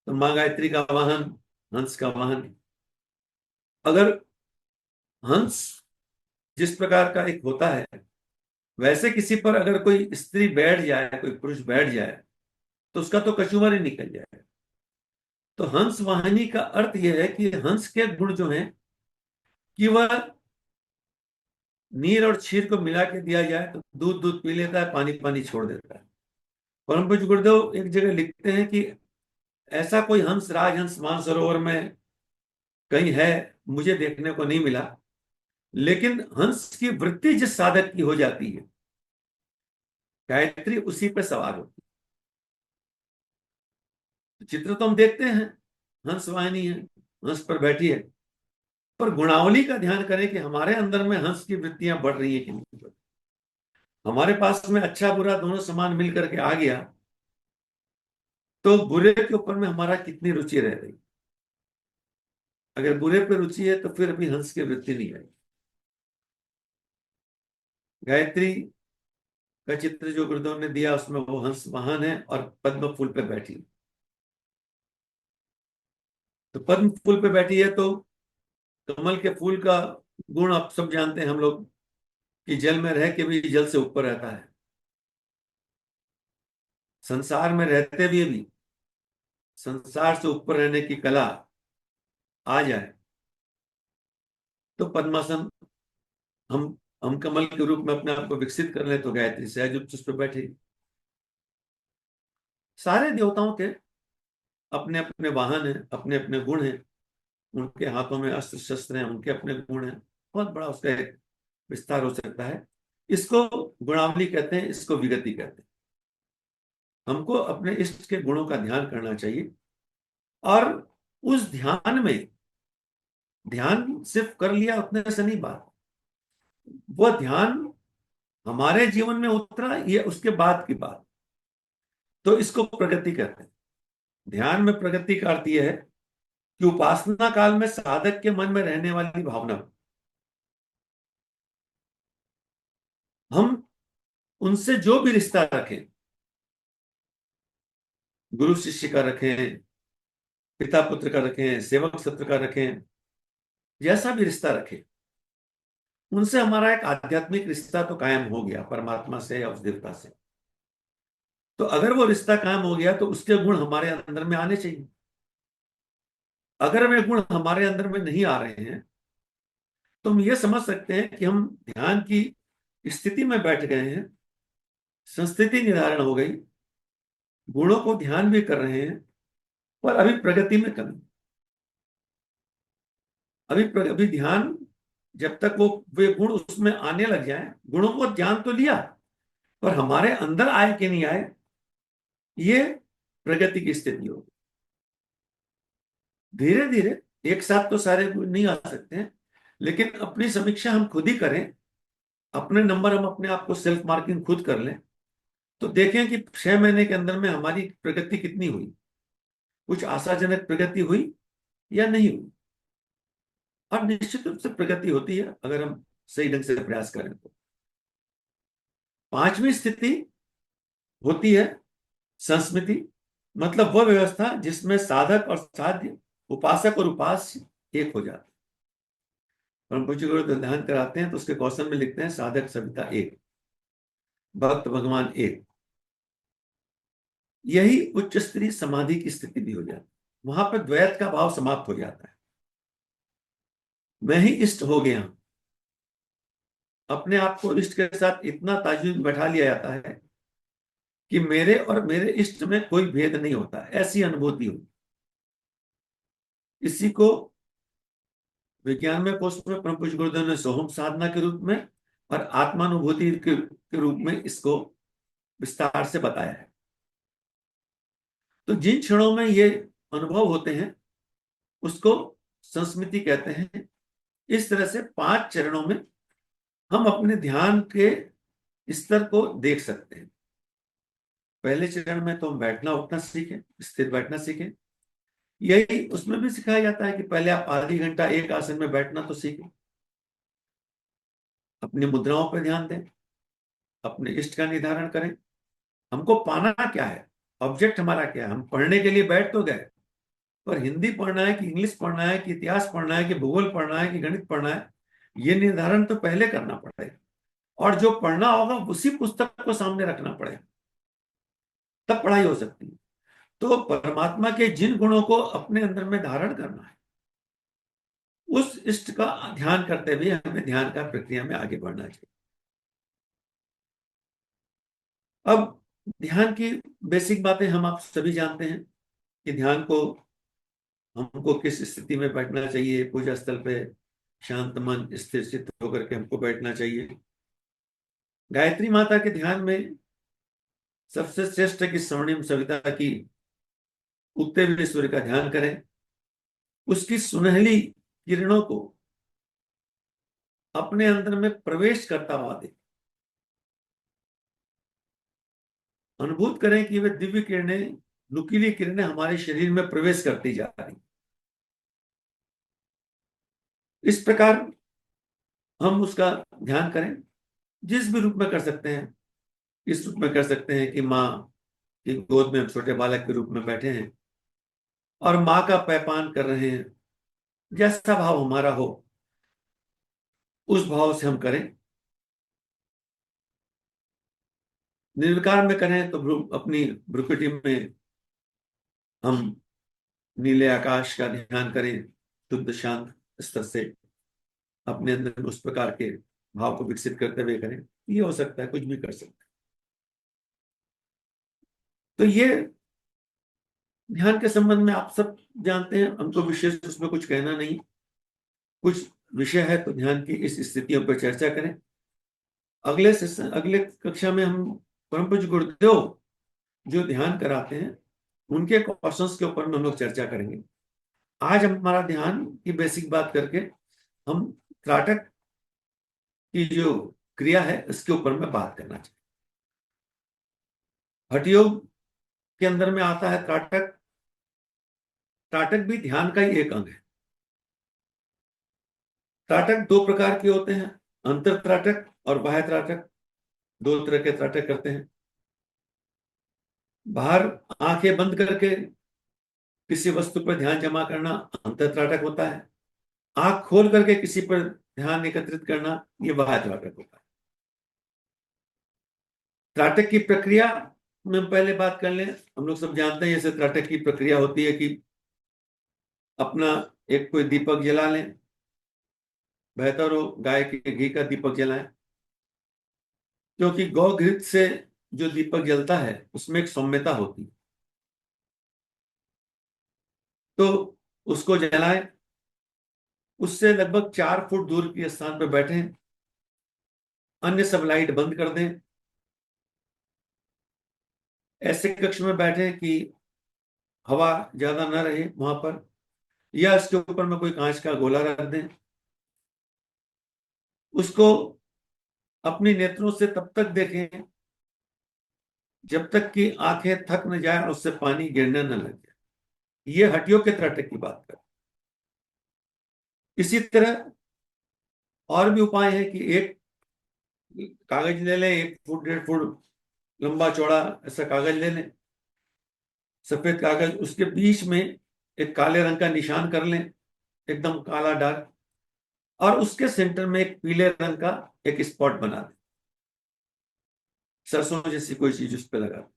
तो माँ गायत्री का वाहन हंस का वाहन। अगर हंस जिस प्रकार का एक होता है, वैसे किसी पर अगर कोई स्त्री बैठ जाए, कोई पुरुष बैठ जाए, तो उसका तो कचूमर ही निकल जाए। तो हंस वाहिनी का अर्थ यह है कि हंस के गुण जो हैं कि वह नीर और क्षीर को मिला के दिया जाए तो दूध दूध पी लेता है, पानी पानी छोड़ देता है। परम पूज्य गुरुदेव एक जगह लिखते हैं कि ऐसा कोई हंस राजहंस मानसरोवर में कहीं है, मुझे देखने को नहीं मिला, लेकिन हंस की वृत्ति जिस साधक की हो जाती है, गायत्री उसी पे सवार होती है। चित्र तो हम देखते हैं, हंस वाहिनी है, हंस पर बैठी है, पर गुणावली का ध्यान करें कि हमारे अंदर में हंस की वृत्तियां बढ़ रही है कि नहीं बढ़ रही। हमारे पास में अच्छा बुरा दोनों समान मिल करके आ गया, तो बुरे के ऊपर में हमारा कितनी रुचि रह गई। अगर बुरे पे रुचि है तो फिर अभी हंस की वृत्ति नहीं आई। गायत्री का चित्र जो गुरुदेव ने दिया उसमें वो हंस वाहन है और पद्म फूल पे बैठी है। तो पद्म फूल पे बैठी है तो कमल के फूल का गुण आप सब जानते हैं हम लोग, कि जल में रह के भी जल से ऊपर रहता है। संसार में रहते हुए भी संसार से ऊपर रहने की कला आ जाए तो पद्मासन हम हम कमल के रूप में अपने आप को विकसित कर ले तो गायत्री सहज उस पर बैठे। सारे देवताओं के अपने अपने वाहन हैं, अपने अपने गुण हैं, उनके हाथों में अस्त्र शस्त्र हैं, उनके अपने गुण हैं। बहुत बड़ा उसका एक विस्तार हो सकता है। इसको गुणावली कहते हैं, इसको विगति कहते हैं। हमको अपने इष्ट के गुणों का ध्यान करना चाहिए और उस ध्यान में, ध्यान सिर्फ कर लिया उतने से नहीं बात, वह ध्यान हमारे जीवन में उतरा ये उसके बाद की बात, तो इसको प्रगति कहते हैं। ध्यान में प्रगति का अर्थ यह है कि उपासना काल में साधक के मन में रहने वाली भावना, हम उनसे जो भी रिश्ता रखें, गुरु शिष्य का रखें, पिता पुत्र का रखें, सेवक शत्रु का रखें, जैसा भी रिश्ता रखें, उनसे हमारा एक आध्यात्मिक रिश्ता तो कायम हो गया परमात्मा से या उस देवता से। तो अगर वो रिश्ता कायम हो गया तो उसके गुण हमारे अंदर में आने चाहिए। अगर वे गुण हमारे अंदर में नहीं आ रहे हैं तो हम ये समझ सकते हैं कि हम ध्यान की स्थिति में बैठ गए हैं, संस्थिति निर्धारण हो गई, गुणों को ध्यान भी कर रहे हैं, पर अभी प्रगति में कमी। अभी ध्यान जब तक वो वे गुण उसमें आने लग जाए, गुणों को ध्यान तो लिया पर हमारे अंदर आए कि नहीं आए, ये प्रगति की स्थिति होगी। धीरे धीरे एक साथ तो सारे गुण नहीं आ सकते हैं, लेकिन अपनी समीक्षा हम खुद ही करें, अपने नंबर हम अपने आप को सेल्फ मार्किंग खुद कर लें, तो देखें कि 6 महीने के अंदर में हमारी प्रगति कितनी हुई, कुछ आशाजनक प्रगति हुई या नहीं हुई। और निश्चित रूप से प्रगति होती है अगर हम सही ढंग से प्रयास करें तो। पांचवी स्थिति होती है संस्मृति, मतलब वह व्यवस्था जिसमें साधक और साध्य, उपासक और उपास्य एक हो जाते हैं। परम पूज्य गुरु ध्यान कराते हैं तो उसके क्वेश्चन में लिखते हैं साधक सविता एक, भक्त भगवान एक। यही उच्च स्तरीय समाधि की स्थिति भी हो जाती है। वहां पर द्वैत का भाव समाप्त हो जाता है। मैं ही इष्ट हो गया, अपने आप को इष्ट के साथ इतना ताजुब बैठा लिया जाता है कि मेरे और मेरे इष्ट में कोई भेद नहीं होता, ऐसी अनुभूति हो। इसी को विज्ञान में कोश में परम पूज्य गुरुदेव ने सोहम साधना के रूप में और आत्मानुभूति के रूप में इसको विस्तार से बताया है। तो जिन क्षणों में ये अनुभव होते हैं उसको संस्मृति कहते हैं। इस तरह से 5 चरणों में हम अपने ध्यान के स्तर को देख सकते हैं। पहले चरण में तो हम बैठना उठना सीखें, स्थिर बैठना सीखें। यही उसमें भी सिखाया जाता है कि पहले आप आधी घंटा एक आसन में बैठना तो सीखें, अपनी मुद्राओं पर ध्यान दें, अपने इष्ट का निर्धारण करें। हमको पाना क्या है? ऑब्जेक्ट हमारा क्या है। हम पढ़ने के लिए बैठ तो गए, पर हिंदी पढ़ना है कि इंग्लिश पढ़ना है कि इतिहास पढ़ना है कि भूगोल पढ़ना है कि गणित पढ़ना है, ये निर्धारण तो पहले करना पड़ेगा। और जो पढ़ना होगा उसी पुस्तक को सामने रखना पड़ेगा, तब पढ़ाई हो सकती है। तो परमात्मा के जिन गुणों को अपने अंदर में धारण करना है, उस इष्ट का ध्यान करते हुए हमें ध्यान का प्रक्रिया में आगे बढ़ना चाहिए। अब ध्यान की बेसिक बातें हम आप सभी जानते हैं कि ध्यान को हमको किस स्थिति में बैठना चाहिए। पूजा स्थल पे शांत मन स्थिर चित्त होकर के हमको बैठना चाहिए। गायत्री माता के ध्यान में सबसे श्रेष्ठ है कि स्वर्णिम सविता की उगते हुए सूर्य का ध्यान करें, उसकी सुनहली किरणों को अपने अंदर में प्रवेश करता हुआ देखें। अनुभूत करें कि वे दिव्य किरणें, नुकीली किरणें हमारे शरीर में प्रवेश करती जा रही। इस प्रकार हम उसका ध्यान करें, जिस भी रूप में कर सकते हैं। इस रूप में कर सकते हैं कि माँ की गोद में हम छोटे बालक के रूप में बैठे हैं और माँ का पैपान कर रहे हैं। जैसा भाव हमारा हो उस भाव से हम करें। निर्विकार में करें तो अपनी भ्रुकुटी में हम नीले आकाश का ध्यान करें, शुद्ध शांत स्तर से अपने अंदर उस प्रकार के भाव को विकसित करते हुए करें। ये हो सकता है, कुछ भी कर सकते हैं। तो ये ध्यान के संबंध में आप सब जानते हैं, हमको विशेष उसमें कुछ कहना नहीं। कुछ विषय है तो ध्यान की इस स्थितियों पर चर्चा करें। अगले सेशन, अगले कक्षा में हम परम पूज्य गुरुदेव जो ध्यान कराते हैं उनके क्वेश्चंस के ऊपर में हम लोग चर्चा करेंगे। आज हमारा ध्यान की बेसिक बात करके हम त्राटक की जो क्रिया है इसके ऊपर में बात करना चाहिए। हठ योग के अंदर में आता है त्राटक। त्राटक भी ध्यान का ही एक अंग है। त्राटक दो प्रकार के होते हैं, अंतर त्राटक और बाह्य त्राटक। दो तरह के त्राटक करते हैं। बाहर आंखें बंद करके किसी वस्तु पर ध्यान जमा करना अंतर त्राटक होता है। आंख खोल करके किसी पर ध्यान एकत्रित करना ये बाह्य त्राटक होता है। त्राटक की प्रक्रिया में हम पहले बात कर लें। हम लोग सब जानते हैं जैसे त्राटक की प्रक्रिया होती है कि अपना एक कोई दीपक जला लें। बेहतर हो गाय के घी का दीपक जलाएं, क्योंकि गौ घृत से जो दीपक जलता है उसमें एक सौम्यता होती है। तो उसको जलाएं। उससे लगभग 4 फुट दूर के स्थान पर बैठें। अन्य सब लाइट बंद कर दें। ऐसे कक्ष में बैठे कि हवा ज्यादा न रहे वहां पर, या इसके ऊपर में कोई कांच का गोला रख दें। उसको अपनी नेत्रों से तब तक देखें जब तक कि आंखें थक न जाए और उससे पानी गिरने न लग जाए। ये हड्डियों के त्राटक की बात कर। इसी तरह और भी उपाय है कि एक कागज ले लें, 1 फुट 1.5 फुट लंबा चौड़ा ऐसा कागज ले लें, सफेद कागज। उसके बीच में एक काले रंग का निशान कर लें, एकदम काला डार्क। और उसके सेंटर में एक पीले रंग का एक स्पॉट बना दें, सरसों जैसी कोई चीज उस पर लगा दें।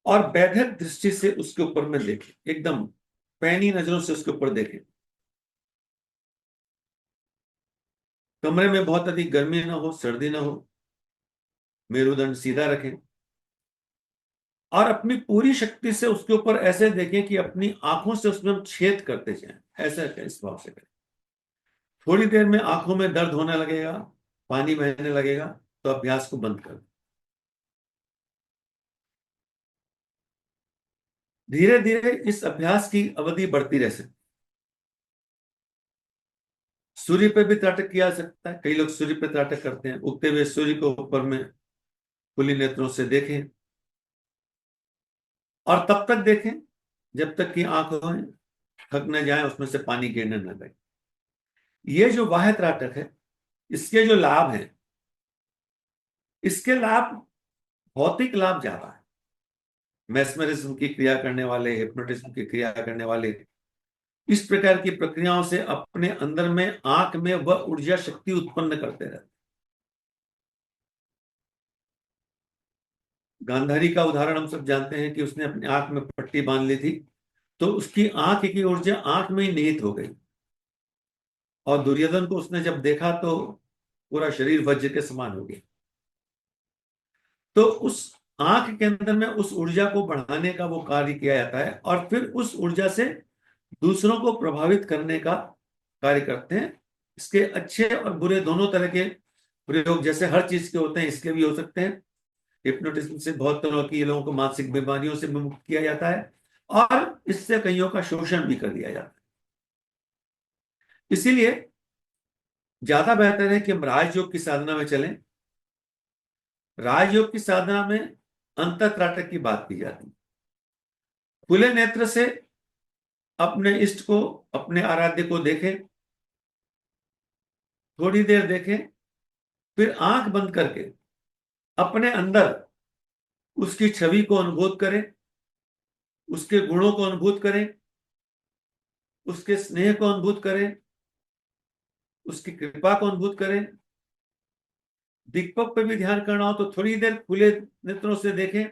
और वैद्यक दृष्टि से उसके ऊपर में देखें, एकदम पैनी नजरों से उसके ऊपर देखें। कमरे में बहुत अधिक गर्मी ना हो, सर्दी ना हो। मेरुदंड सीधा रखें और अपनी पूरी शक्ति से उसके ऊपर ऐसे देखें कि अपनी आंखों से उसमें हम छेद करते जाएं। ऐसा इस भाव से करें। थोड़ी देर में आंखों में दर्द होने लगेगा, पानी बहने लगेगा, तो अभ्यास को बंद कर दें। धीरे धीरे इस अभ्यास की अवधि बढ़ती रह सकती। सूर्य पे भी त्राटक किया जा सकता है। कई लोग सूर्य पे त्राटक करते हैं। उगते हुए सूर्य को ऊपर में खुली नेत्रों से देखें और तब तक देखें जब तक कि आंखों थक न जाए, उसमें से पानी गिरने न लगे। ये जो बाह्य त्राटक है, इसके जो लाभ हैं, इसके लाभ, भौतिक लाभ ज्यादा है। मैस्मरिज्म की क्रिया करने वाले, हिप्नोटिज्म की क्रिया करने वाले, इस प्रकार की प्रक्रियाओं से अपने अंदर में आंख में वह ऊर्जा शक्ति उत्पन्न करते रहते। गांधारी का उदाहरण हम सब जानते हैं कि उसने अपनी आंख में पट्टी बांध ली थी, तो उसकी आंख की ऊर्जा आंख में ही निहित हो गई। और दुर्योधन को उसने जब देखा तो पूरा शरीर वज्र के समान हो गया। तो उस आंख के अंदर में उस ऊर्जा को बढ़ाने का वो कार्य किया जाता है, और फिर उस ऊर्जा से दूसरों को प्रभावित करने का कार्य करते हैं। इसके अच्छे और बुरे दोनों तरह के प्रयोग जैसे हर चीज के होते हैं, इसके भी हो सकते हैं। हिप्नोटिज्म से बहुत तरह की लोगों को मानसिक बीमारियों से भी मुक्त किया जाता है, और इससे कईयों का शोषण भी कर दिया जाता है। इसीलिए ज्यादा बेहतर है कि हम राजयोग की साधना में चलें। राजयोग की साधना में अंतःत्राटक की बात की जाती है। खुले नेत्र से अपने इष्ट को, अपने आराध्य को देखें, थोड़ी देर देखें, फिर आंख बंद करके अपने अंदर उसकी छवि को अनुभूत करें, उसके गुणों को अनुभूत करें, उसके स्नेह को अनुभूत करें, उसकी कृपा को अनुभूत करें। दीपक पे भी ध्यान करना हो तो थोड़ी देर खुले नेत्रों से देखें,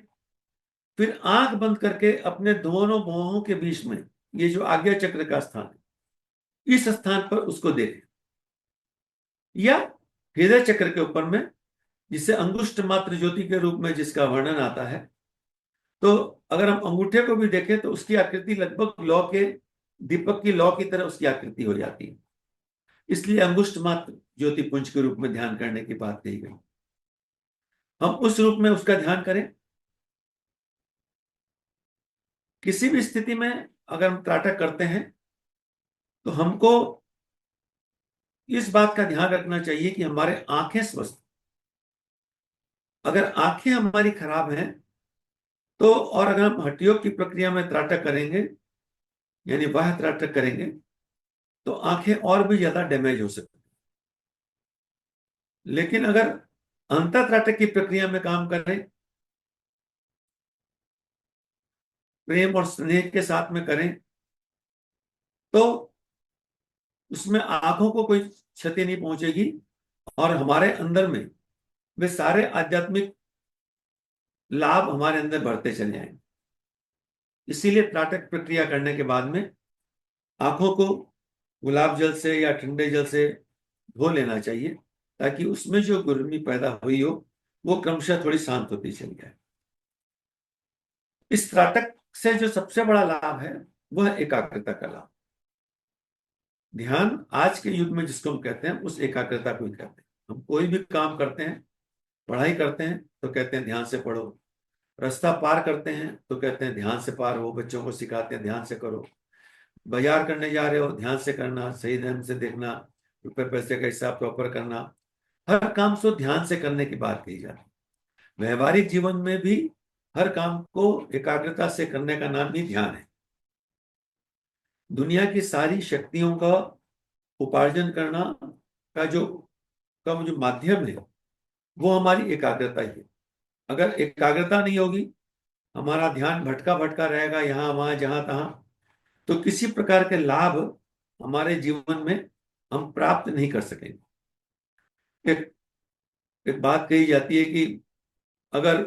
फिर आंख बंद करके अपने दोनों भौहों के बीच में, ये जो आज्ञा चक्र का स्थान है, इस स्थान पर उसको देखें, या हृदय चक्र के ऊपर में, जिसे अंगुष्ठ मात्र ज्योति के रूप में जिसका वर्णन आता है। तो अगर हम अंगूठे को भी देखें तो उसकी आकृति लगभग लौ के, दीपक की लौ की तरह उसकी आकृति हो जाती है। इसलिए अंगुष्ठ मात्र ज्योति पुंज के रूप में ध्यान करने की बात कही गई। हम उस रूप में उसका ध्यान करें। किसी भी स्थिति में अगर हम त्राटक करते हैं तो हमको इस बात का ध्यान रखना चाहिए कि हमारे आंखें स्वस्थ। अगर आंखें हमारी खराब हैं तो, और अगर हम हठयोग की प्रक्रिया में त्राटक करेंगे, यानी बाह्य त्राटक करेंगे, तो आंखें और भी ज्यादा डैमेज हो सकती। लेकिन अगर अंतः त्राटक की प्रक्रिया में काम करें, प्रेम और स्नेह के साथ में करें, तो उसमें आंखों को कोई क्षति नहीं पहुंचेगी, और हमारे अंदर में वे सारे आध्यात्मिक लाभ हमारे अंदर बढ़ते चले जाएंगे। इसीलिए त्राटक प्रक्रिया करने के बाद में आंखों को गुलाब जल से या ठंडे जल से धो लेना चाहिए, ताकि उसमें जो गुर्मी पैदा हुई हो वो क्रमशः थोड़ी शांत होती चली जाए। इस त्राटक से जो सबसे बड़ा लाभ है वह एकाग्रता का लाभ। ध्यान आज के युग में जिसको हम कहते हैं, उस एकाग्रता को ही कहते हैं। हम कोई भी काम करते हैं, पढ़ाई करते हैं तो कहते हैं ध्यान से पढ़ो, रास्ता पार करते हैं तो कहते हैं ध्यान से पार हो, बच्चों को सिखाते हैं ध्यान से करो, बाजार करने जा रहे हो ध्यान से करना, सही ढंग से देखना, रुपए पैसे का हिसाब प्रॉपर करना, हर काम को ध्यान से करने की बात कही जाती है। व्यवहारिक जीवन में भी हर काम को एकाग्रता से करने का नाम ही ध्यान है। दुनिया की सारी शक्तियों का उपार्जन करना का जो माध्यम है वो हमारी एकाग्रता ही है। अगर एकाग्रता नहीं होगी, हमारा ध्यान भटका भटका रहेगा यहां वहां जहां तहां, तो किसी प्रकार के लाभ हमारे जीवन में हम प्राप्त नहीं कर सकेंगे। एक एक बात कही जाती है कि अगर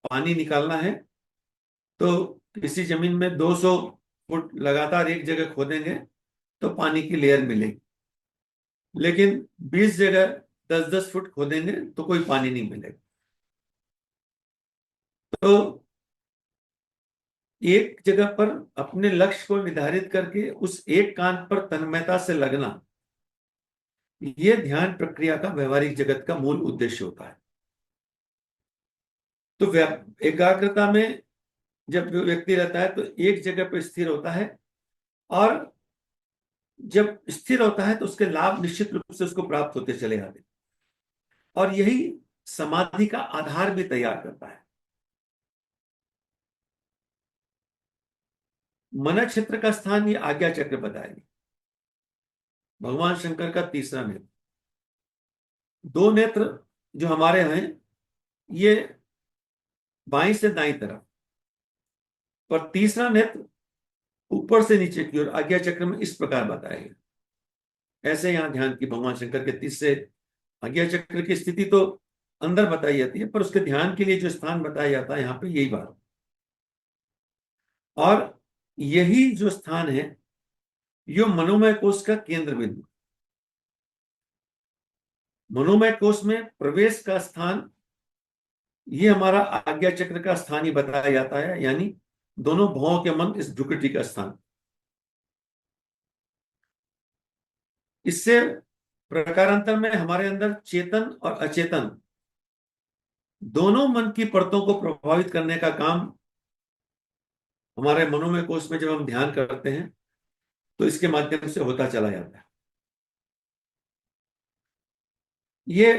पानी निकालना है तो किसी जमीन में 200 फुट लगातार एक जगह खोदेंगे तो पानी की लेयर मिलेगी, लेकिन 20 जगह 10-10 फुट खोदेंगे तो कोई पानी नहीं मिलेगा। तो एक जगह पर अपने लक्ष्य को निर्धारित करके उस एक काम पर तन्मयता से लगना, यह ध्यान प्रक्रिया का व्यवहारिक जगत का मूल उद्देश्य होता है। तो एकाग्रता में जब व्यक्ति रहता है तो एक जगह पर स्थिर होता है, और जब स्थिर होता है तो उसके लाभ निश्चित रूप से उसको प्राप्त होते चले जाते हैं, और यही समाधि का आधार भी तैयार करता है। मन क्षेत्र का स्थान ये आज्ञा चक्र बताएगी। भगवान शंकर का तीसरा नेत्र, दो नेत्र जो हमारे हैं ये बाईं से दाईं तरफ, पर तीसरा नेत्र ऊपर से नीचे की ओर आज्ञा चक्र में इस प्रकार बताया गया। ऐसे यहां ध्यान की भगवान शंकर के तीसरे आज्ञा चक्र की स्थिति तो अंदर बताई जाती है, पर उसके ध्यान के लिए जो स्थान बताया जाता है यहाँ पे यही बात। और यही जो स्थान है यो मनोमय कोश का केंद्र बिंदु। मनोमय कोश में प्रवेश का स्थान ये हमारा आज्ञा चक्र का स्थान ही बताया जाता है, यानी दोनों भवों के मन इस भ्रुकुटी का स्थान। इससे प्रकारांतर में हमारे अंदर चेतन और अचेतन दोनों मन की परतों को प्रभावित करने का काम हमारे मनोमय कोश में जब हम ध्यान करते हैं तो इसके माध्यम से होता चला जाता है। ये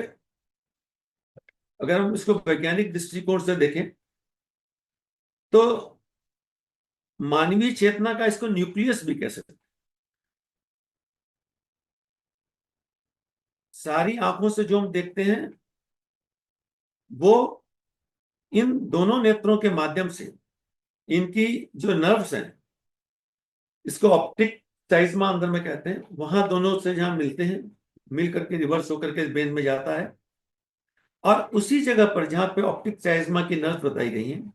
अगर हम इसको वैज्ञानिक दृष्टिकोण से देखें तो मानवीय चेतना का इसको न्यूक्लियस भी कह सकते हैं। सारी आंखों से जो हम देखते हैं वो इन दोनों नेत्रों के माध्यम से, इनकी जो नर्व्स हैं, इसको ऑप्टिक चाइज्मा अंदर में कहते हैं, वहां दोनों से जहां मिलते हैं, मिल करके रिवर्स होकर के ब्रेन में जाता है। और उसी जगह पर जहां पे ऑप्टिक चाइज्मा की नर्व्स बताई गई हैं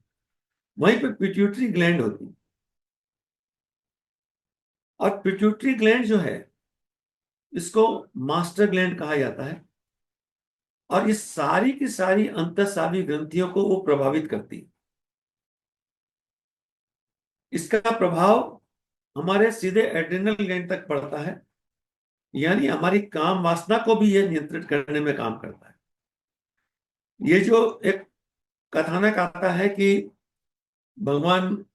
वहीं पे पिट्यूटरी ग्लैंड होती है। और पिट्यूटरी ग्लैंड जो है इसको मास्टर ग्लैंड कहा जाता है, और इस सारी की सारी अंतःस्रावी ग्रंथियों को वो प्रभावित करती है। इसका प्रभाव हमारे सीधे एड्रिनल ग्लैंड तक पड़ता है, यानी हमारी काम वासना को भी यह नियंत्रित करने में काम करता है। ये जो एक कथानक आता है कि भगवान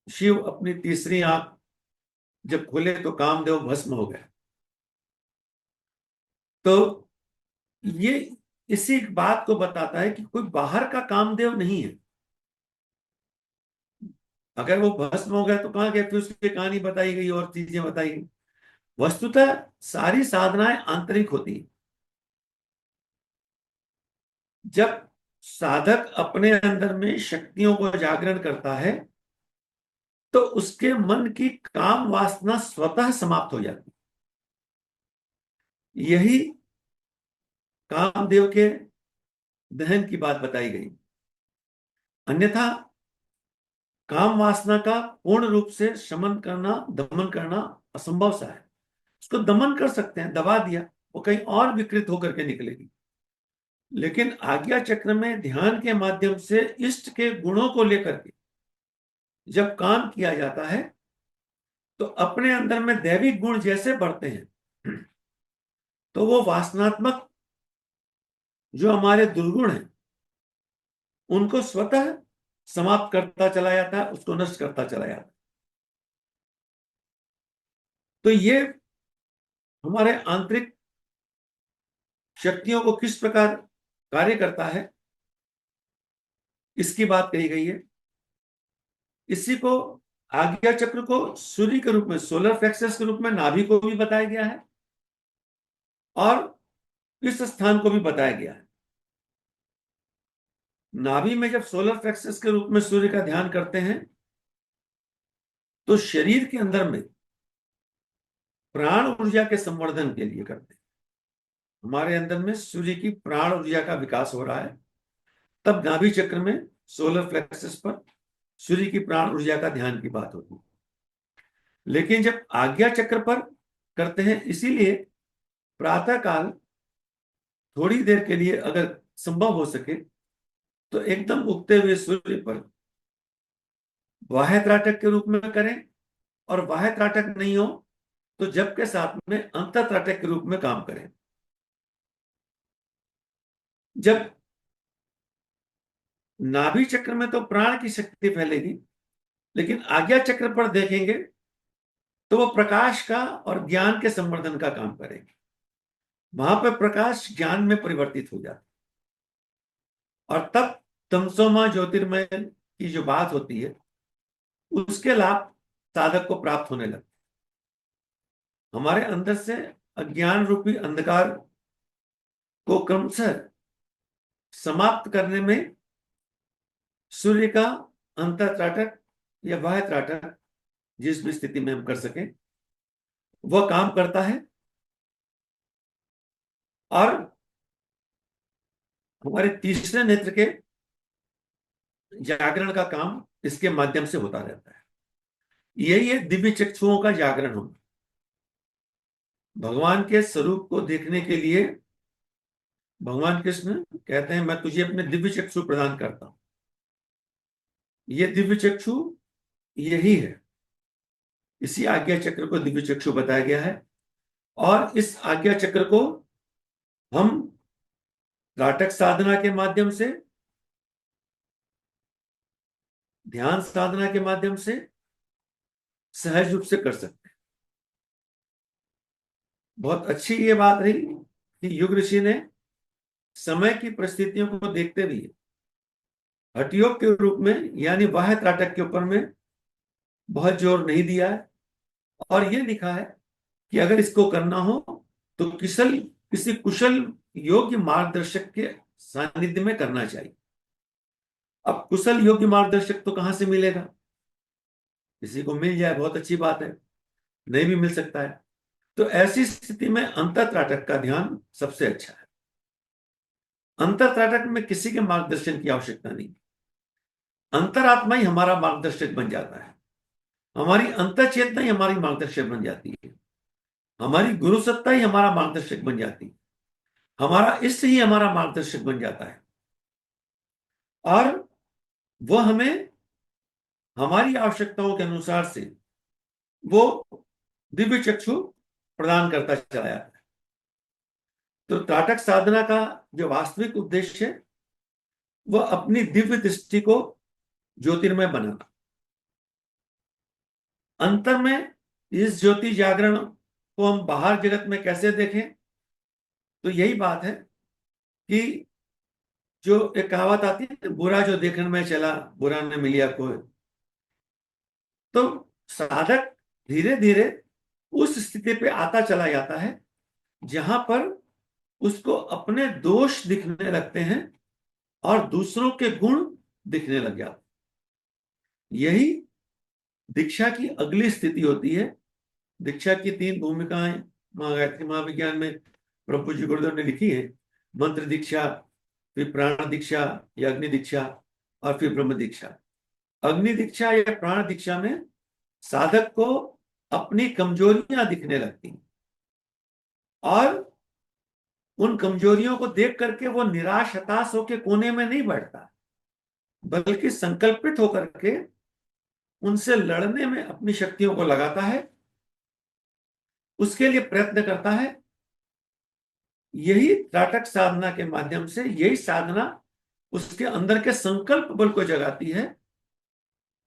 शिव अपनी तीसरी आंख जब खोले तो कामदेव भस्म हो गए, तो ये इसी बात को बताता है कि कोई बाहर का कामदेव नहीं है। अगर वो भस्म हो गया तो कहां गए, फिर उसकी कहानी बताई गई और चीजें बताई गई। वस्तुतः सारी साधनाएं आंतरिक होती हैं। जब साधक अपने अंदर में शक्तियों को जागरण करता है तो उसके मन की काम वासना स्वतः समाप्त हो जाती है। यही कामदेव के दहन की बात बताई गई। अन्यथा काम वासना का पूर्ण रूप से शमन करना, दमन करना असंभव सा है। उसको दमन कर सकते हैं, दबा दिया, वो कहीं और विकृत होकर के निकलेगी। लेकिन आज्ञा चक्र में ध्यान के माध्यम से इष्ट के गुणों को लेकर के जब काम किया जाता है तो अपने अंदर में दैविक गुण जैसे बढ़ते हैं तो वो वासनात्मक जो हमारे दुर्गुण हैं उनको स्वतः समाप्त करता चला जाता है, उसको नष्ट करता चला जाता है। तो ये हमारे आंतरिक शक्तियों को किस प्रकार कार्य करता है इसकी बात कही गई है। इसी को आज्ञा चक्र को सूर्य के रूप में, सोलर प्लेक्सस के रूप में नाभि को भी बताया गया है और इस स्थान को भी बताया गया है। नाभि में जब सोलर प्लेक्सस के रूप में सूर्य का ध्यान करते हैं तो शरीर के अंदर में प्राण ऊर्जा के संवर्धन के लिए करते हैं। हमारे अंदर में सूर्य की प्राण ऊर्जा का विकास हो रहा है, तब नाभि चक्र में सोलर प्लेक्सस पर सूर्य की प्राण ऊर्जा का ध्यान की बात होती है। लेकिन जब आज्ञा चक्र पर करते हैं, इसीलिए प्रातः काल थोड़ी देर के लिए अगर संभव हो सके तो एकदम उगते हुए सूर्य पर बाह्य त्राटक के रूप में करें, और बाह्य त्राटक नहीं हो तो जप के साथ में अंतर त्राटक के रूप में काम करें। जब नाभि चक्र में तो प्राण की शक्ति फैलेगी, लेकिन आज्ञा चक्र पर देखेंगे तो वो प्रकाश का और ज्ञान के संवर्धन का काम करेंगे। वहां पर प्रकाश ज्ञान में परिवर्तित हो जाता है और तब तमसोमा ज्योतिर्मय की जो बात होती है उसके लाभ साधक को प्राप्त होने लगते। हमारे अंदर से अज्ञान रूपी अंधकार को क्रमशः समाप्त करने में सूर्य का अंतःत्राटक या बाह्य त्राटक, जिस भी स्थिति में हम कर सकें, वह काम करता है। और हमारे तीसरे नेत्र के जागरण का काम इसके माध्यम से होता रहता है। यही है दिव्य चक्षुओं का जागरण होना। भगवान के स्वरूप को देखने के लिए भगवान कृष्ण कहते हैं, मैं तुझे अपने दिव्य चक्षु प्रदान करता हूं। ये दिव्य चक्षु यही है, इसी आज्ञा चक्र को दिव्य चक्षु बताया गया है। और इस आज्ञा चक्र को हम त्राटक साधना के माध्यम से, ध्यान साधना के माध्यम से सहज रूप से कर सकते हैं। बहुत अच्छी ये बात रही कि युग ऋषि ने समय की परिस्थितियों को देखते हुए हठयोग के रूप में यानी बाह्य त्राटक के ऊपर में बहुत जोर नहीं दिया है, और ये लिखा है कि अगर इसको करना हो तो किसी कुशल योग्य मार्गदर्शक के सानिध्य में करना चाहिए। अब कुशल योग्य मार्गदर्शक तो कहां से मिलेगा? किसी को मिल जाए बहुत अच्छी बात है, नहीं भी मिल सकता है। तो ऐसी स्थिति में अंतर त्राटक का ध्यान सबसे अच्छा है। अंतर त्राटक में किसी के मार्गदर्शन की आवश्यकता नहीं, अंतरात्मा ही हमारा मार्गदर्शक बन जाता है। हमारी अंतर चेतना ही हमारी मार्गदर्शक बन जाती है। हमारी गुरु सत्ता ही हमारा मार्गदर्शक बन जाती है। हमारा इष्ट ही हमारा मार्गदर्शक बन जाता है। और वह हमें हमारी आवश्यकताओं के अनुसार से वो दिव्य चक्षु प्रदान करता चला जाता है। तो त्राटक साधना का जो वास्तविक उद्देश्य है वह अपनी दिव्य दृष्टि को ज्योतिर्मय बनाना। अंतर में इस ज्योति जागरण को हम बाहर जगत में कैसे देखें? तो यही बात है कि जो एक कहावत आती है, बुरा जो देखने में चला बुरा न मिलिया कोई। तो साधक धीरे धीरे उस स्थिति पे आता चला जाता है जहां पर उसको अपने दोष दिखने लगते हैं और दूसरों के गुण दिखने लग जाते। यही दीक्षा की अगली स्थिति होती है। दीक्षा की 3 भूमिकाएं गायत्री महाविज्ञान में प्रभु जी गुरुदेव ने लिखी है। मंत्र दीक्षा, फिर प्राण दीक्षा या अग्नि दीक्षा, और फिर ब्रह्म दीक्षा। अग्नि दीक्षा या प्राण दीक्षा में साधक को अपनी कमजोरियां दिखने लगती हैं, और उन कमजोरियों को देख करके वो निराश हताश होकर कोने में नहीं बैठता, बल्कि संकल्पित होकर के उनसे लड़ने में अपनी शक्तियों को लगाता है, उसके लिए प्रयत्न करता है। यही त्राटक साधना के माध्यम से, यही साधना उसके अंदर के संकल्प बल को जगाती है,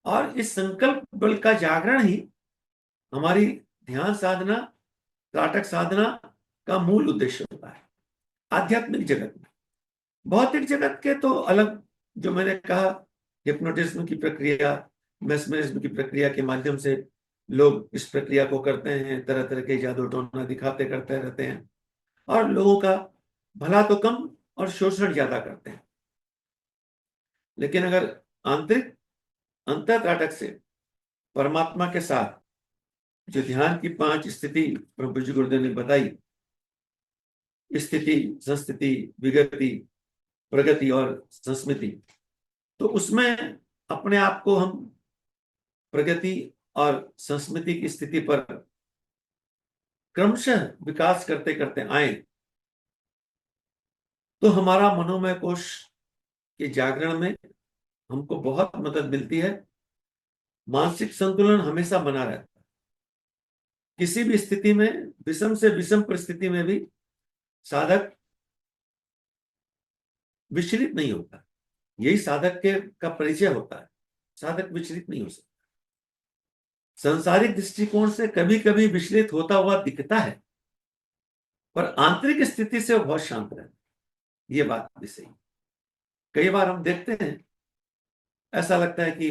और इस संकल्प बल का जागरण ही हमारी ध्यान साधना, त्राटक साधना का मूल उद्देश्य होता है। आध्यात्मिक जगत में, भौतिक जगत के तो अलग, जो मैंने कहा, हिप्नोटिज्म की प्रक्रिया, मेस्मरिज्म की प्रक्रिया के माध्यम से लोग इस प्रक्रिया को करते हैं, तरह तरह के जादू टोना दिखाते करते रहते हैं, और लोगों का भला तो कम और शोषण ज्यादा करते हैं। लेकिन अगर आंतरिक अंतर त्राटक से परमात्मा के साथ जो ध्यान की 5 स्थिति प्रभु जी गुरुदेव ने बताई, स्थिति, संस्थिति, विगति, प्रगति और संस्मृति, तो उसमें अपने आप को हम प्रगति और संस्मृति की स्थिति पर क्रमशः विकास करते करते आए, तो हमारा मनोमय कोश के जागरण में हमको बहुत मदद मिलती है। मानसिक संतुलन हमेशा बना रहता है। किसी भी स्थिति में, विषम से विषम परिस्थिति में भी साधक विचलित नहीं होता। यही साधक के का परिचय होता है। साधक विचलित नहीं हो सकता। सांसारिक दृष्टिकोण से कभी कभी विचलित होता हुआ दिखता है, पर आंतरिक स्थिति से वो बहुत शांत रहता है। ये बात भी सही। कई बार हम देखते हैं, ऐसा लगता है कि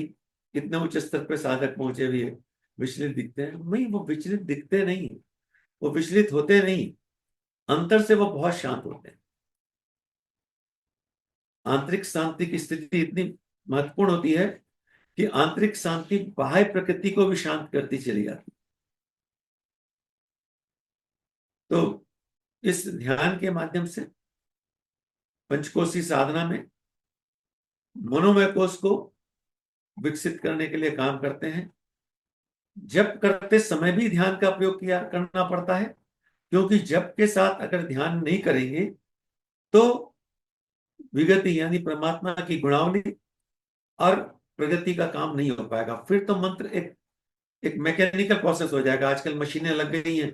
कितने उच्च स्तर पर साधक पहुंचे हुए विचलित दिखते हैं। नहीं, वो विचलित दिखते नहीं, वो विचलित होते नहीं, अंतर से वो बहुत शांत होते हैं। आंतरिक शांति की स्थिति इतनी महत्वपूर्ण होती है कि आंतरिक शांति बाह्य प्रकृति को भी शांत करती चली जाती। तो इस ध्यान के माध्यम से पंचकोशी साधना में मनोमय कोश को विकसित करने के लिए काम करते हैं। जप करते समय भी ध्यान का प्रयोग किया करना पड़ता है, क्योंकि जप के साथ अगर ध्यान नहीं करेंगे तो विगति यानी परमात्मा की गुणावली और प्रगति का काम नहीं हो पाएगा। फिर तो मंत्र एक मैकेनिकल प्रोसेस हो जाएगा। आजकल मशीनें लग गई हैं,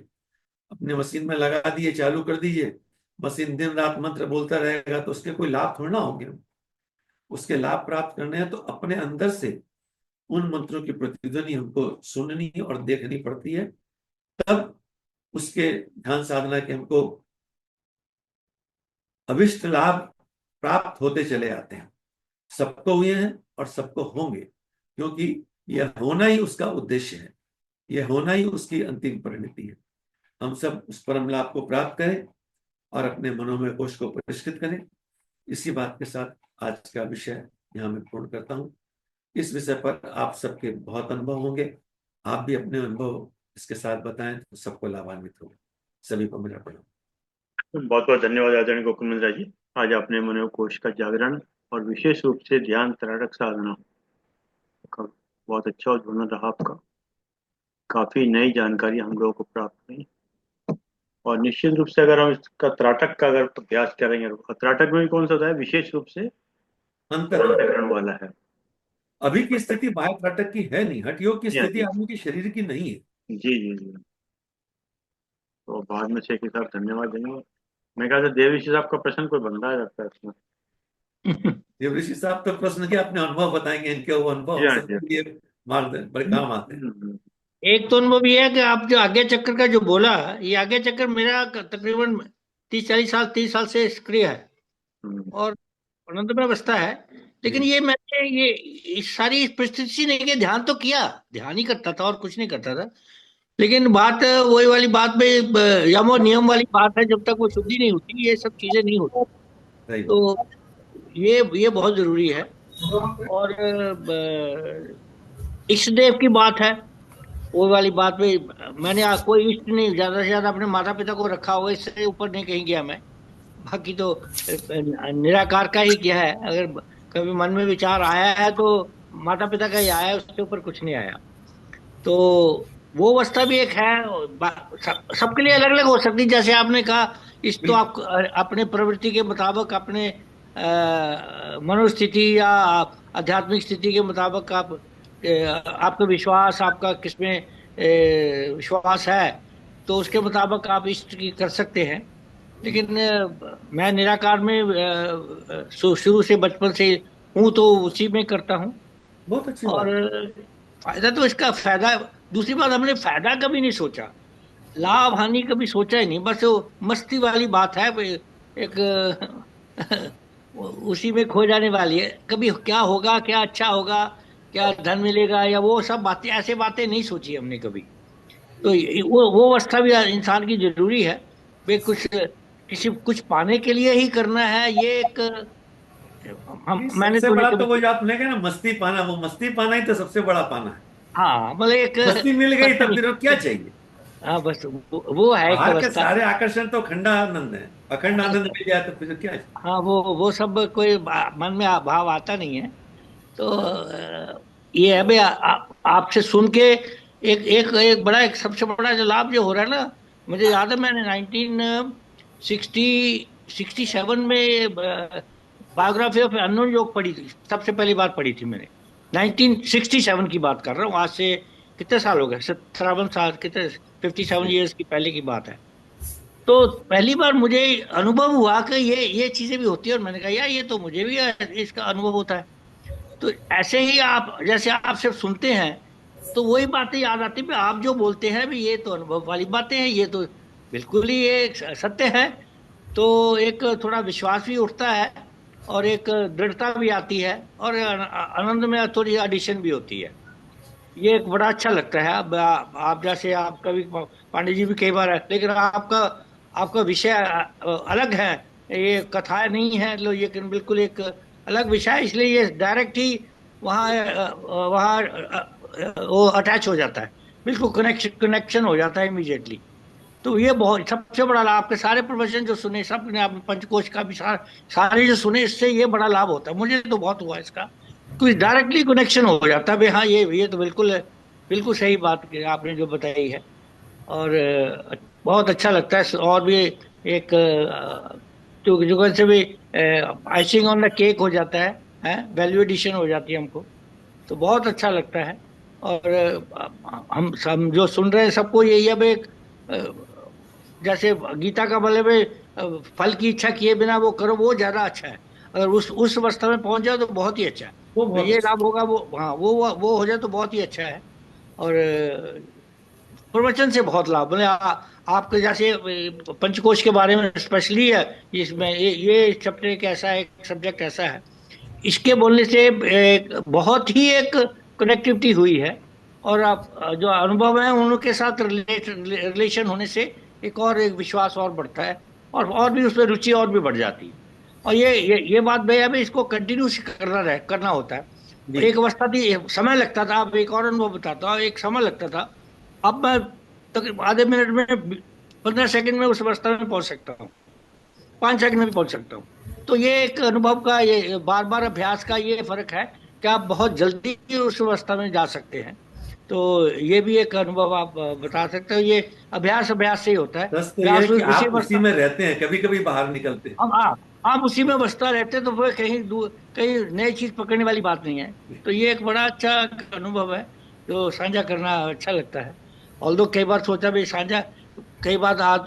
अपने मशीन में लगा दिए, चालू कर दीजिए, मशीन दिन रात मंत्र बोलता रहेगा, तो उसके कोई लाभ थोड़ा ना होंगे। उसके लाभ प्राप्त करने हैं तो अपने अंदर से उन मंत्रों की प्रतिध्वनि हमको सुननी और देखनी पड़ती है, तब उसके ध्यान साधना के हमको अभिष्ट लाभ प्राप्त होते चले आते हैं। सबको हुए हैं और सबको होंगे, क्योंकि यह होना ही उसका उद्देश्य है, यह होना ही उसकी अंतिम परिणति है। हम सब उस परम लाभ को प्राप्त करें और अपने मनोमय कोश को परिष्कृत करें। इसी बात के साथ आज का विषय यहाँ मैं पूर्ण करता हूँ। इस विषय पर आप सबके बहुत अनुभव होंगे, आप भी अपने अनुभव इसके साथ बताएं तो सबको लाभान्वित होगा। सभी को मेरा प्रणाम। बहुत बहुत धन्यवाद आदरणीय गोकुल मिश्रा जी। आज आपने मनोकोश का जागरण और विशेष रूप से ध्यान त्राटक साधना का बहुत अच्छा उद्बोधन रहा आपका। काफी नई जानकारी हम लोगों को प्राप्त हुई, और निश्चित रूप से अगर हम इसका त्राटक का अगर अभ्यास करेंगे, और त्राटक में भी कौन सा होता है, विशेष रूप से अंतर अंतःकरण वाला है। अभी की स्थिति बाह्य त्राटक की है नहीं, हठ योग की जी हाँ स्थिति जी आदमी के शरीर की नहीं है। जी जी जी। तो बाद में शेख साहब धन्यवाद देंगे। मैं कहा था देवऋषि साहब का प्रश्न कोई बंदा है लगता है इसमें। देवऋषि साहब तो प्रश्न के अपने अनुभव बताएंगे, इनके वो अनुभव जी हम हाँ जी। सबके लिए मार्ग बड़े काम आते हैं। एक तो अनुभव ये है कि आप जो आज्ञा चक्र का जो बोला, ये आज्ञा चक्र मेरा तकरीबन 30-40 साल 30 साल से सक्रिय है और आनंद में बसता है। लेकिन ये मैंने ये इस सारी परिस्थिति नहीं कि ध्यान तो किया, ध्यान ही करता था और कुछ नहीं करता था। लेकिन बात वही वाली बात में यम और नियम वाली बात है, जब तक वो शुद्धि नहीं होती ये सब चीजें नहीं होती। सही बात। तो ये बहुत जरूरी है। और इष्ट देव की बात है, वो वाली बात पे मैंने कोई इष्ट नहीं, ज्यादा से ज्यादा अपने माता पिता को रखा हुआ, इससे ऊपर नहीं कहीं गया मैं। बाकी तो निराकार का ही किया है। अगर कभी मन में विचार आया है तो माता पिता का ही आया है, उसके ऊपर कुछ नहीं आया। तो वो अवस्था भी एक है। सबके लिए अलग अलग हो सकती है, जैसे आपने कहा इस तो आप अपने प्रवृत्ति के मुताबिक, अपने मनोस्थिति या आध्यात्मिक स्थिति के मुताबिक आप आपका विश्वास, आपका किसमें विश्वास है, तो उसके मुताबिक आप इष्ट की कर सकते हैं। लेकिन मैं निराकार में शुरू से बचपन से हूँ, तो उसी में करता हूँ। बहुत अच्छी और बात। फायदा तो इसका फायदा, दूसरी बात हमने फायदा कभी नहीं सोचा, लाभ हानि कभी सोचा ही नहीं। बस वो मस्ती वाली बात है, एक उसी में खो जाने वाली है। कभी क्या होगा, क्या अच्छा होगा, क्या धन मिलेगा, या वो सब बातें, ऐसे बातें नहीं सोची हमने कभी। तो वो अवस्था भी इंसान की जरूरी है। वे कुछ किसी कुछ पाने के लिए ही करना है, ये एक हम मैंने सबसे तो नहीं बड़ा तो कभी। वो जो आपने कहा ना, मस्ती पाना, वो मस्ती पाना ही तो सबसे बड़ा पाना है। हाँ मतलब एक मस्ती मिल गई पता तब नहीं। फिर और क्या चाहिए। हाँ बस वो है एक बाहर के अवस्था। सारे आकर्षण तो खंड आनंद है, अखंड आनंद मिल जाए तो फिर क्या है। हाँ वो सब कोई मन में भाव आता नहीं है। तो ये है भाई, आपसे सुन के एक एक एक बड़ा, एक सबसे बड़ा जो लाभ जो हो रहा है ना, मुझे याद है मैंने 1967 में बायोग्राफी ऑफ अननोन योग पढ़ी थी, सबसे पहली बार पढ़ी थी मैंने। 1967 की बात कर रहा हूँ, आज से कितने साल हो गए, 57 साल, कितने, 57 ईयर्स की पहले की बात है। तो पहली बार मुझे अनुभव हुआ कि ये चीजें भी होती है, और मैंने कहा यार ये तो मुझे भी इसका अनुभव होता है। तो ऐसे ही आप जैसे आप सिर्फ सुनते हैं तो वही बातें याद आती है, आप जो बोलते हैं भी ये तो अनुभव वाली बातें हैं, ये तो बिल्कुल ही ये सत्य है। तो एक थोड़ा विश्वास भी उठता है, और एक दृढ़ता भी आती है, और आनंद में थोड़ी एडिशन भी होती है। ये एक बड़ा अच्छा लगता है। अब आप जैसे, आपका भी पांडे जी भी कई बार है, लेकिन आपका आपका विषय अलग है, ये कथाएं नहीं है लो, ये बिल्कुल एक अलग विषय है, इसलिए ये डायरेक्ट ही वो अटैच हो जाता है, बिल्कुल कनेक्शन हो जाता है इमीडिएटली। तो ये बहुत सबसे बड़ा लाभ, आपके सारे प्रोफेशन जो सुने, सब ने आपने पंचकोश का भी सारे जो सुने, इससे ये बड़ा लाभ होता है। मुझे तो बहुत हुआ इसका, क्योंकि डायरेक्टली कनेक्शन हो जाता है भाई। हाँ, ये तो बिल्कुल बिल्कुल सही बात आपने जो बताई है। और बहुत अच्छा लगता है। और भी एक जो जो कैसे भी आइसिंग ऑन द केक हो जाता है, वैल्यू एडिशन हो जाती है हमको, तो बहुत अच्छा लगता है। और हम जो सुन रहे हैं सबको यही अब एक जैसे गीता का मतलब है, फल की इच्छा किए बिना वो करो, वो ज्यादा अच्छा है। अगर उस अवस्था में पहुंच जाओ तो बहुत ही अच्छा है। वो तो बहुत ये अच्छा। लाभ होगा, वो हाँ वो हो जाए तो बहुत ही अच्छा है। और प्रवचन से बहुत लाभ, मतलब आपके जैसे पंचकोश के बारे में स्पेशली है, इसमें ये चैप्टर एक ऐसा है, एक सब्जेक्ट ऐसा है, इसके बोलने से एक बहुत ही एक कनेक्टिविटी हुई है। और आप जो अनुभव है उनके साथ रिलेशन होने से एक विश्वास और बढ़ता है, और भी उसमें रुचि और भी बढ़ जाती है। और ये बात भैया भी इसको कंटिन्यू करना होता है। जी। एक अवस्था थी, समय लगता था। अब एक और अनुभव बताता हूँ, एक समय लगता था, अब मैं तकरीबन आधे मिनट में, 15 सेकंड में उस अवस्था में पहुंच सकता हूँ, 5 सेकंड में भी पहुंच सकता हूँ। तो ये एक अनुभव का, ये बार बार अभ्यास का ये फर्क है कि आप बहुत जल्दी उस अवस्था में जा सकते हैं। तो ये भी एक अनुभव आप बता सकते हो। ये अभ्यास अभ्यास से ही होता है। बस तो ये है अभ्यास कि उसी आप उसी अवस्था, में रहते हैं, कभी कभी बाहर निकलते हैं। अब आप उसी में बसता रहते हैं, तो फिर कहीं दूर कहीं नई चीज पकड़ने वाली बात नहीं है। तो ये एक बड़ा अच्छा अनुभव है जो साझा करना अच्छा लगता है। ऑल्दो कई बार सोचा भी साझा, कई बार आज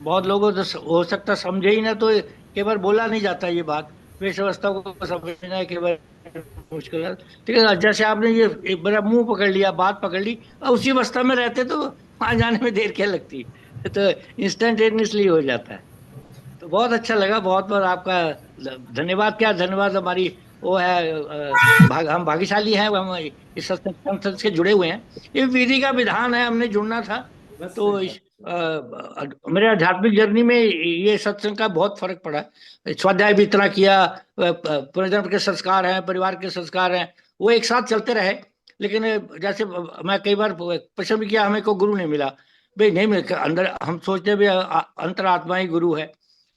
बहुत लोगों को तो हो सकता समझे ही ना, तो कई बार बोला नहीं जाता ये बात। वेश अवस्था को समझना है कई बार मुश्किल है। ठीक है, जैसे आपने ये एक बड़ा मुंह पकड़ लिया, बात पकड़ ली, और उसी अवस्था में रहते तो वहां जाने में देर क्या लगती। तो इंस्टेंटेनियसली हो जाता है। तो बहुत अच्छा लगा, बहुत बहुत आपका धन्यवाद। क्या धन्यवाद, हमारी वो है हम भाग्यशाली हैं, हम इस सत्संग संस्था से जुड़े हुए हैं। ये विधि का विधान है, हमने जुड़ना था। बस सही तो बात। मेरे आध्यात्मिक जर्नी में ये सत्संग का बहुत फर्क पड़ा। स्वाध्याय भी इतना किया, पुनर्जन्म के संस्कार हैं, परिवार के संस्कार हैं, वो एक साथ चलते रहे। लेकिन जैसे मैं कई बार प्रश्न भी किया, हमें को गुरु नहीं मिला। भाई नहीं मिला, अंदर हम सोचते हैं भी अंतरात्मा ही गुरु है।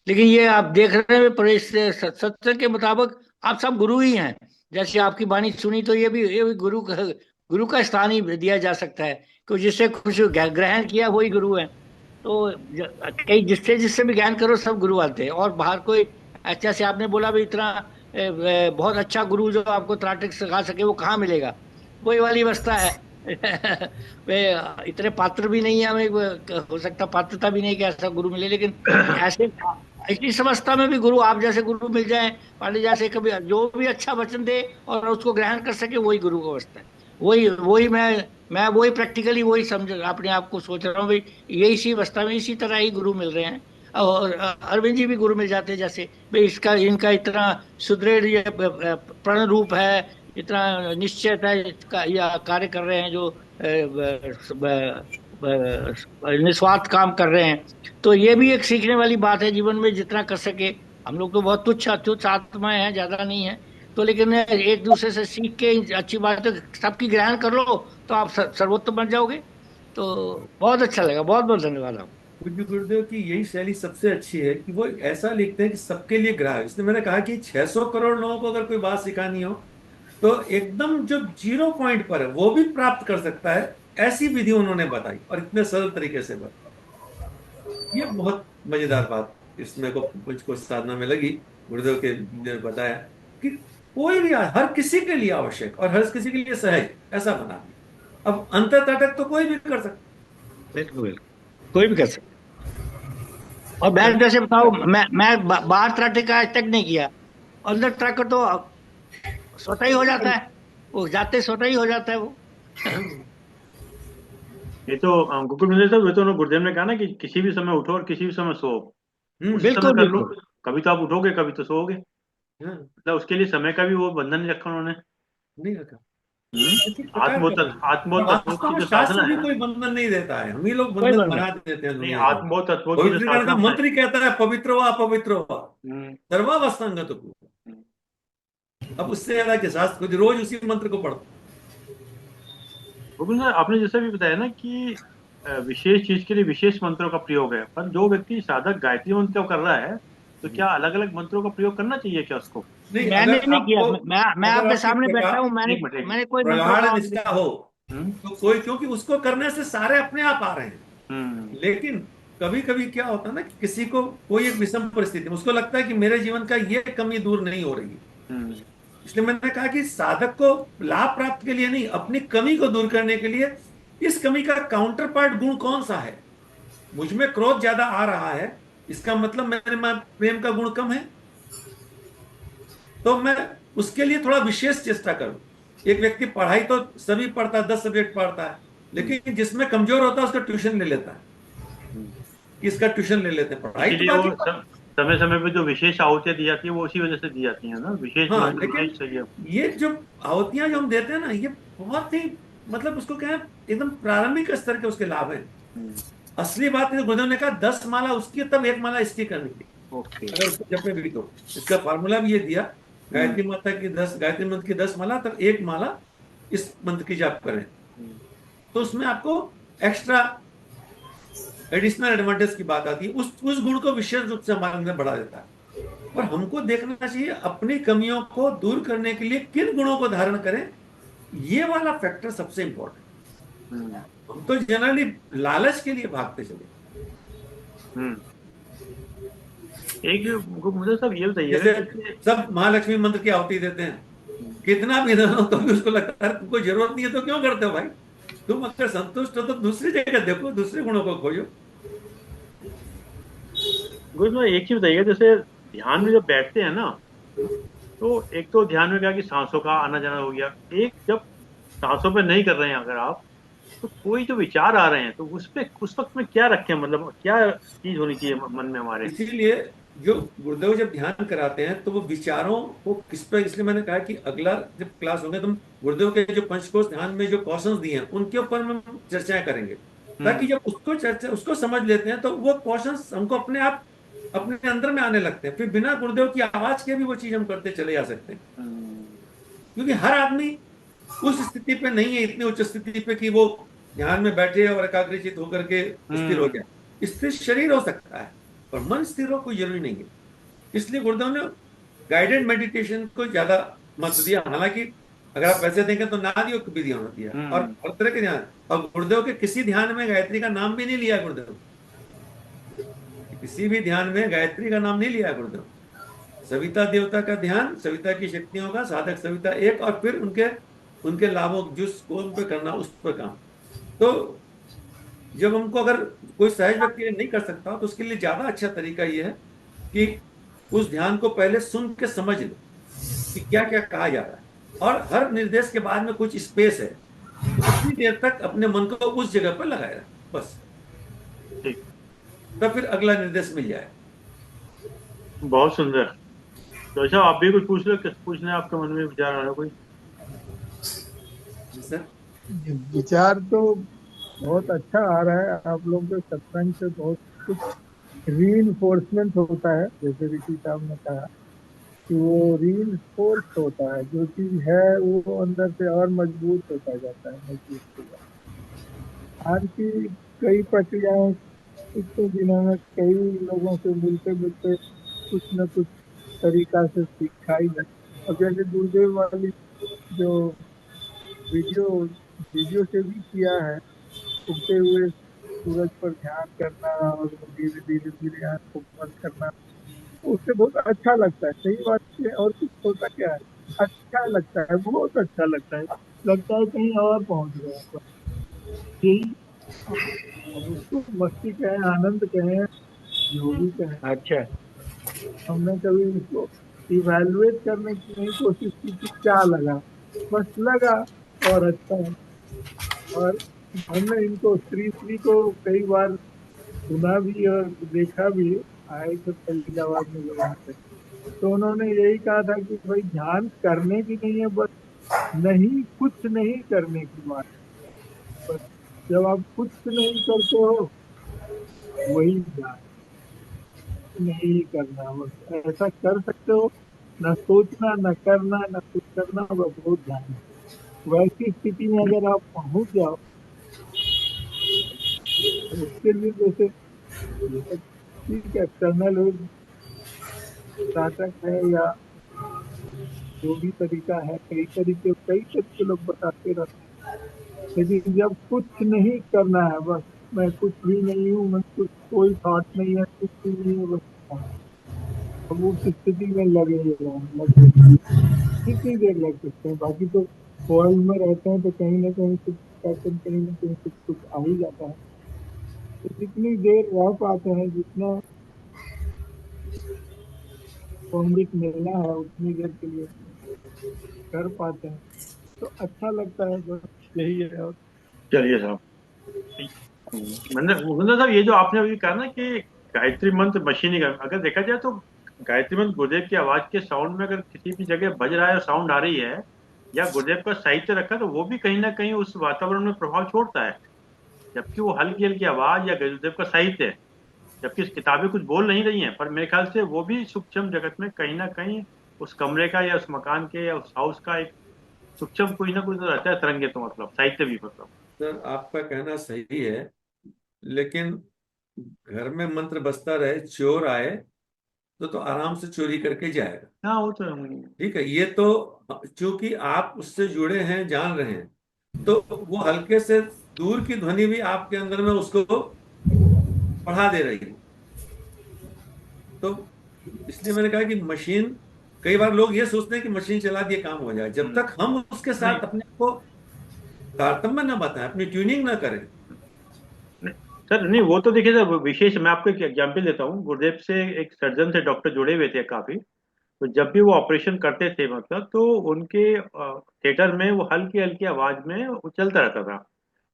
लेकिन ये आप देख रहे हैं प्रवेश से सत्संग के मुताबिक आप सब गुरु ही हैं। जैसे आपकी वाणी सुनी, तो ये भी गुरु का स्थान ही दिया जा सकता है, क्योंकि जिससे कुछ ग्रहण किया वही गुरु है। तो कई जिससे जिससे भी ज्ञान करो, सब गुरु आते हैं। और बाहर कोई अच्छा से आपने बोला भी इतना बहुत अच्छा गुरु जो आपको त्राटक सिखा सके, वो कहाँ मिलेगा। वही वाली अवस्था है। वे इतने पात्र भी नहीं है हमें, हो सकता पात्रता भी नहीं कि ऐसा गुरु मिले। लेकिन ऐसे इस अवस्था में भी गुरु, आप जैसे गुरु मिल जाए, पांडे जैसे, कभी जो भी अच्छा वचन दे और उसको ग्रहण कर सके, वही गुरु का अवस्था है। वही वही मैं वही प्रैक्टिकली वही समझ अपने आप को सोच रहा हूँ भाई, ये इसी अवस्था में इसी तरह ही गुरु मिल रहे हैं। और अरविंद जी भी गुरु मिल जाते हैं, जैसे भाई इसका इनका इतना सुदृढ़ ये प्रण रूप है, इतना निश्चय है इसका, या कार्य कर रहे हैं जो निस्वार्थ काम कर रहे हैं। तो ये भी एक सीखने वाली बात है जीवन में, जितना कर सके। हम लोग तो बहुत तुच्छ तुच्छ आत्माएं हैं, ज्यादा नहीं है। तो लेकिन एक दूसरे से सीख के अच्छी बात है, सबकी ग्रहण कर लो, तो आप सर्वोत्तम बन जाओगे। तो बहुत अच्छा लगा, बहुत बहुत धन्यवाद आपको। पूज्य गुरुदेव की यही शैली सबसे अच्छी है कि वो ऐसा लिखते हैं कि सबके लिए ग्राह्य। इसलिए मैंने कहा कि 600 करोड़ लोगों को अगर कोई बात सिखानी हो, तो एकदम जो जीरो पॉइंट पर है वो भी प्राप्त कर सकता है, ऐसी विधि उन्होंने बताई और इतने सरल तरीके से बताई। ये बहुत मजेदार बात इसमें को मुझको साधना में लगी। गुरुदेव के ने बताया कि कोई भी हर किसी के लिए आवश्यक और हर किसी के लिए सहज, ऐसा बना दिया। अब अंतर तटक तो कोई भी कर सकता बिल्कुल बिल्कुल, कोई भी कर सकता है। और मैं है। जैसे बताऊं, मैं बाहर त्राटे का आज तक नहीं किया, अंदर ट्रैकर तो स्वतः ही हो जाता है, वो जाते स्वतः ही हो जाता है वो। हाँ। ये तो गुरुकुल मिश्र साहब, ये तो गुरुदेव ने कहा ना कि किसी भी समय उठो और किसी भी समय सो, उसी समय बिल्कुल कर लो। बिल्कुल। कभी तो आप उठोगे, कभी तो सोओगे। हाँ, मतलब उसके लिए समय का भी वो बंधन नहीं रखा उन्होंने। नहीं रखा। इसी प्रकार का नहीं। और आत्मोत तत्वों वास्तव की में जो शास्त्र साधना भी है। कोई बंधन नहीं देता है, हम ही लोग कोई बंधन बात नहीं। बना देते हैं नहीं, दुनिया को। आत्मोत तत्वों की जो पवित्रीकरण का साधना है। मंत्र ही कहता है पवित्र हुआ अपवित्र हुआ, हम्म, सर्वावस्थांगत को। हम्म। अब उससे ज्यादा कि शास्त्र को रोज उसी मंत्र को पढ़ो। गोविंद सर, आपने जैसा भी बताया ना कि विशेष चीज के लिए विशेष मंत्रों का प्रयोग है, पर जो व्यक्ति साधक गायत्री मंत्र कर रहा है तो क्या अलग अलग मंत्रों का प्रयोग करना चाहिए क्या उसको? नहीं, मैंने नहीं किया, मैं अगर आपके आपकी सामने बैठा हूँ, मैंने एक मिनट, एक मिनट। मैंने कोई मंत्रों प्रगाढ़ का निष्ठा हो हम्म। तो कोई, क्योंकि उसको करने से सारे अपने आप आ रहे हैं। हम्म। लेकिन कभी कभी क्या होता है ना कि किसी को कोई एक विषम परिस्थिति में उसको लगता है कि मेरे जीवन का ये कमी दूर नहीं हो रही है। हम्म। इसलिए मैंने कहा कि साधक को लाभ प्राप्त के लिए नहीं, अपनी कमी को दूर करने के लिए इस कमी का काउंटर पार्ट गुण कौन सा है। मुझ में क्रोध ज्यादा आ रहा है, इसका मतलब मेरे में प्रेम का गुण कम है, तो मैं उसके लिए थोड़ा विशेष चेष्टा करूं। एक व्यक्ति पढ़ाई तो सभी पढ़ता है, 10 सब्जेक्ट पढ़ता है, हम्म। लेकिन जिसमें कमजोर होता है उसका ट्यूशन ले लेता है। हम्म। किसका ट्यूशन ले लेते हैं, पढ़ाई तो इसीलिए बाकी वो समय समय पे जो विशेष आहुतियां दी जाती है वो उसी वजह से दी जाती है ना, विशेष हाँ, मंत्र, लेकिन विशेष चाहिए। ये जो आहुतियां जो हम देते हैं ना, ये बहुत ही, मतलब उसको क्या है, एकदम प्रारंभिक स्तर के उसके लाभ हैं। हम्म। असली बात है, गुरुदेव ने कहा 10 माला उसकी तब 1 माला इसकी करनी थी, ओके। अगर उसको जपे भी तो। इसका फार्मूला भी ये दिया, हम्म। गायत्री मंत्र की 10 माला तब 1 माला इस मंत्र की जाप करें, हम्म। तो उसमें आपको एक्स्ट्रा एडिशनल एडवांटेज की बात आती है, उस गुण को विशेष रूप से हमारे अंदर बढ़ा देता है। और हमको देखना चाहिए अपनी कमियों को दूर करने के लिए किन गुणों को धारण करें, ये वाला फैक्टर सबसे इंपॉर्टेंट। हम्म। हम तो जनरली लालच के लिए भागते चले। हम्म। एक मुझे सब ये बताइएगा जैसे जैसे। सब महालक्ष्मी मंत्र की आहुति देते हैं, कितना भी दो तो भी उसको लगता है तुमको जरूरत नहीं है तो क्यों करते हो भाई। तुम अगर संतुष्ट हो तो दूसरी जगह देखो, दूसरे गुणों को खोजो। गुरु मैं एक चीज बताइएगा, जैसे ध्यान में जब बैठते हैं ना, तो एक तो ध्यान में क्या कि सांसों का आना जाना हो गया, एक जब सांसों पे नहीं कर रहे हैं अगर आप, तो कोई जो विचार आ रहे हैं तो उस पे उस वक्त में क्या रखें, मतलब क्या चीज होनी चाहिए मन में हमारे? इसीलिए जो गुरुदेव जब ध्यान कराते हैं तो वो विचारों को किस पर, इसलिए मैंने कहा कि अगला जब क्लास होगा तुम गुरुदेव के जो पंचकोश ध्यान में जो क्वेश्चंस दिए हैं उनके ऊपर हम चर्चाएं करेंगे, ताकि हम्म। जब उसको समझ लेते हैं तो वो क्वेश्चंस हमको अपने आप अपने अंदर में आने लगते हैं, फिर बिना गुरुदेव की आवाज के भी वो चीज हम करते चले जा सकते हैं। हम्म। क्योंकि हर आदमी उस स्थिति पे नहीं है, इतनी उच्च स्थिति पे कि वो ध्यान में बैठे और एकाग्रचित होकर के स्थिर हो हम्म। जाए। स्थिर शरीर हो सकता है पर मन स्थिर हो कोई जरूरी नहीं है। इसलिए गुरुदेव ने गाइडेड मेडिटेशन को ज्यादा महत्व दिया। हालांकि अगर आप पैसे देंगे तो नादियों की भी ध्यान होती है और हम्म। हर तरह के ध्यान। और गुरुदेव के किसी ध्यान में गायत्री का नाम भी नहीं लिया गुरुदेव, किसी भी ध्यान में गायत्री का नाम नहीं लिया गुरुदेव। सविता देवता का ध्यान, सविता की शक्तियों का, साधक सविता एक, और फिर उनके उनके लाभों जिस कौन पे करना उस पर काम। तो जब हमको अगर कोई सहज व्यक्ति नहीं कर सकता तो उसके लिए ज्यादा अच्छा तरीका यह है कि उस ध्यान को पहले सुन के समझ लो कि क्या क्या कहा जा रहा है, और हर निर्देश के बाद में कुछ स्पेस है, उतनी देर तक अपने मन को उस जगह पर लगाए रखें बस, ठीक। तब फिर अगला निर्देश मिल जाए। बहुत सुंदर। तो अच्छा, आप भी कुछ पूछ लो, किस पूछना है आपके मन में विचार आ रहा है कोई? जी सर। विचार तो बहुत अच्छा आ रहा है, आप लोग के सत्संग से बहुत कुछ रीइंफोर्समेंट होता है, जैसे ऋषि साहब ने कहा कि वो रीइंफोर्स होता है, जो चीज है वो अंदर से और मजबूत होता जाता है, मजबूत हो जाता है। आज की कई प्रक्रियाएं, पिछले दिनों में कई लोगों से मिलते मिलते कुछ न कुछ तरीका से सिखाई जाती। अब जैसे गुरुदेव वाली जो वीडियो वीडियो से भी किया है, उगते हुए सूरज पर ध्यान करना और धीरे धीरे धीरे आंख को बंद करना, उससे बहुत अच्छा लगता है। सही बात है, और कुछ होता क्या है, अच्छा लगता है, बहुत अच्छा लगता है, लगता है कहीं और पहुंच गया तो यही। अब उसको मस्ती कहें, आनंद कहें, जो भी कहें, अच्छा। हमने कभी उसको इवैल्यूएट करने की नहीं कोशिश की कि क्या लगा, बस लगा और अच्छा है। और हमने इनको श्री श्री को कई बार सुना भी और देखा भी, आए थे फरीदाबाद में जब यहाँ पे, तो उन्होंने यही कहा था कि भाई ध्यान करने की नहीं है, बस नहीं, कुछ नहीं करने की बात है। बस जब आप कुछ नहीं करते हो वही ध्यान, नहीं करना, बस ऐसा कर सकते हो न सोचना, न करना, न कुछ करना, बस बहुत ध्यान है। वैसी स्थिति में अगर आप पहुंच जाओ तो उसके लिए जैसे ये सब ठीक है, एक्सटर्नल नाटक है या जो भी तरीका है, कई तरीके लोग बताते रहते हैं। लेकिन जब कुछ नहीं करना है, बस मैं कुछ भी नहीं हूँ, मैं कुछ, कोई थॉट नहीं है, कुछ भी नहीं है, बस अब उस स्थिति में लगे कितनी देर लग सकते हैं। बाकी तो वर्ल्ड में रहते हैं तो कहीं ना कहीं कुछ पैटर्न, कहीं ना कहीं कुछ कुछ आ ही जाता है। तो जितनी देर रह पाते हैं, जितना पॉइंट मिलना है उतनी देर के लिए कर पाते हैं तो अच्छा लगता है, बस यही है। और चलिए साहब। मतलब साहब, ये जो आपने अभी कहा ना कि गायत्री मंत्र मशीनी का, अगर देखा जाए तो गायत्री मंत्र गुरुदेव की आवाज के साउंड में अगर किसी भी जगह बज रहा है और साउंड आ रही है, या गुरुदेव का साहित्य रखा है, तो वो भी कहीं ना कहीं उस वातावरण में प्रभाव छोड़ता है। जबकि वो हल्की हल्की आवाज या गुरुदेव का साहित्य है, जबकि किताबें कुछ बोल नहीं रही हैं, पर मेरे ख्याल से वो भी सूक्ष्म जगत में कहीं ना कहीं उस कमरे का या उस मकान के या उस हाउस का एक सूक्ष्म कोई ना कोई तो रहता है तरंगे, तो मतलब साहित्य भी मतलब। सर आपका कहना सही है, लेकिन घर में मंत्र बजता रहे, चोर आए तो आराम से चोरी करके जाएगा। हाँ, वो तो ठीक है, ये तो चूंकि आप उससे जुड़े हैं, जान रहे हैं, तो वो हल्के से दूर की ध्वनि भी आपके अंदर में उसको बढ़ा दे रही है। तो इसलिए मैंने कहा कि मशीन, कई बार लोग ये सोचते हैं कि मशीन चला दिए काम हो जाए, जब तक हम उसके नहीं साथ अपने आप को तारतम्य ना बताएं, अपनी ट्यूनिंग ना करें। नहीं, सर नहीं, वो तो देखिए सर, विशेष मैं आपको एक एग्जाम्पल देता हूँ। गुरुदेव से एक सर्जन से डॉक्टर जुड़े हुए थे काफी। तो जब भी वो ऑपरेशन करते थे मतलब, तो उनके थिएटर में वो हल्की हल्की आवाज में वो चलता रहता था।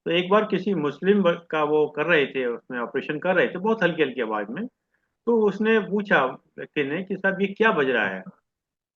तो एक बार किसी मुस्लिम का वो कर रहे थे, उसमें ऑपरेशन कर रहे थे बहुत हल्की हल्की आवाज में। तो उसने पूछा व्यक्ति ने कि साहब ये क्या बज रहा है।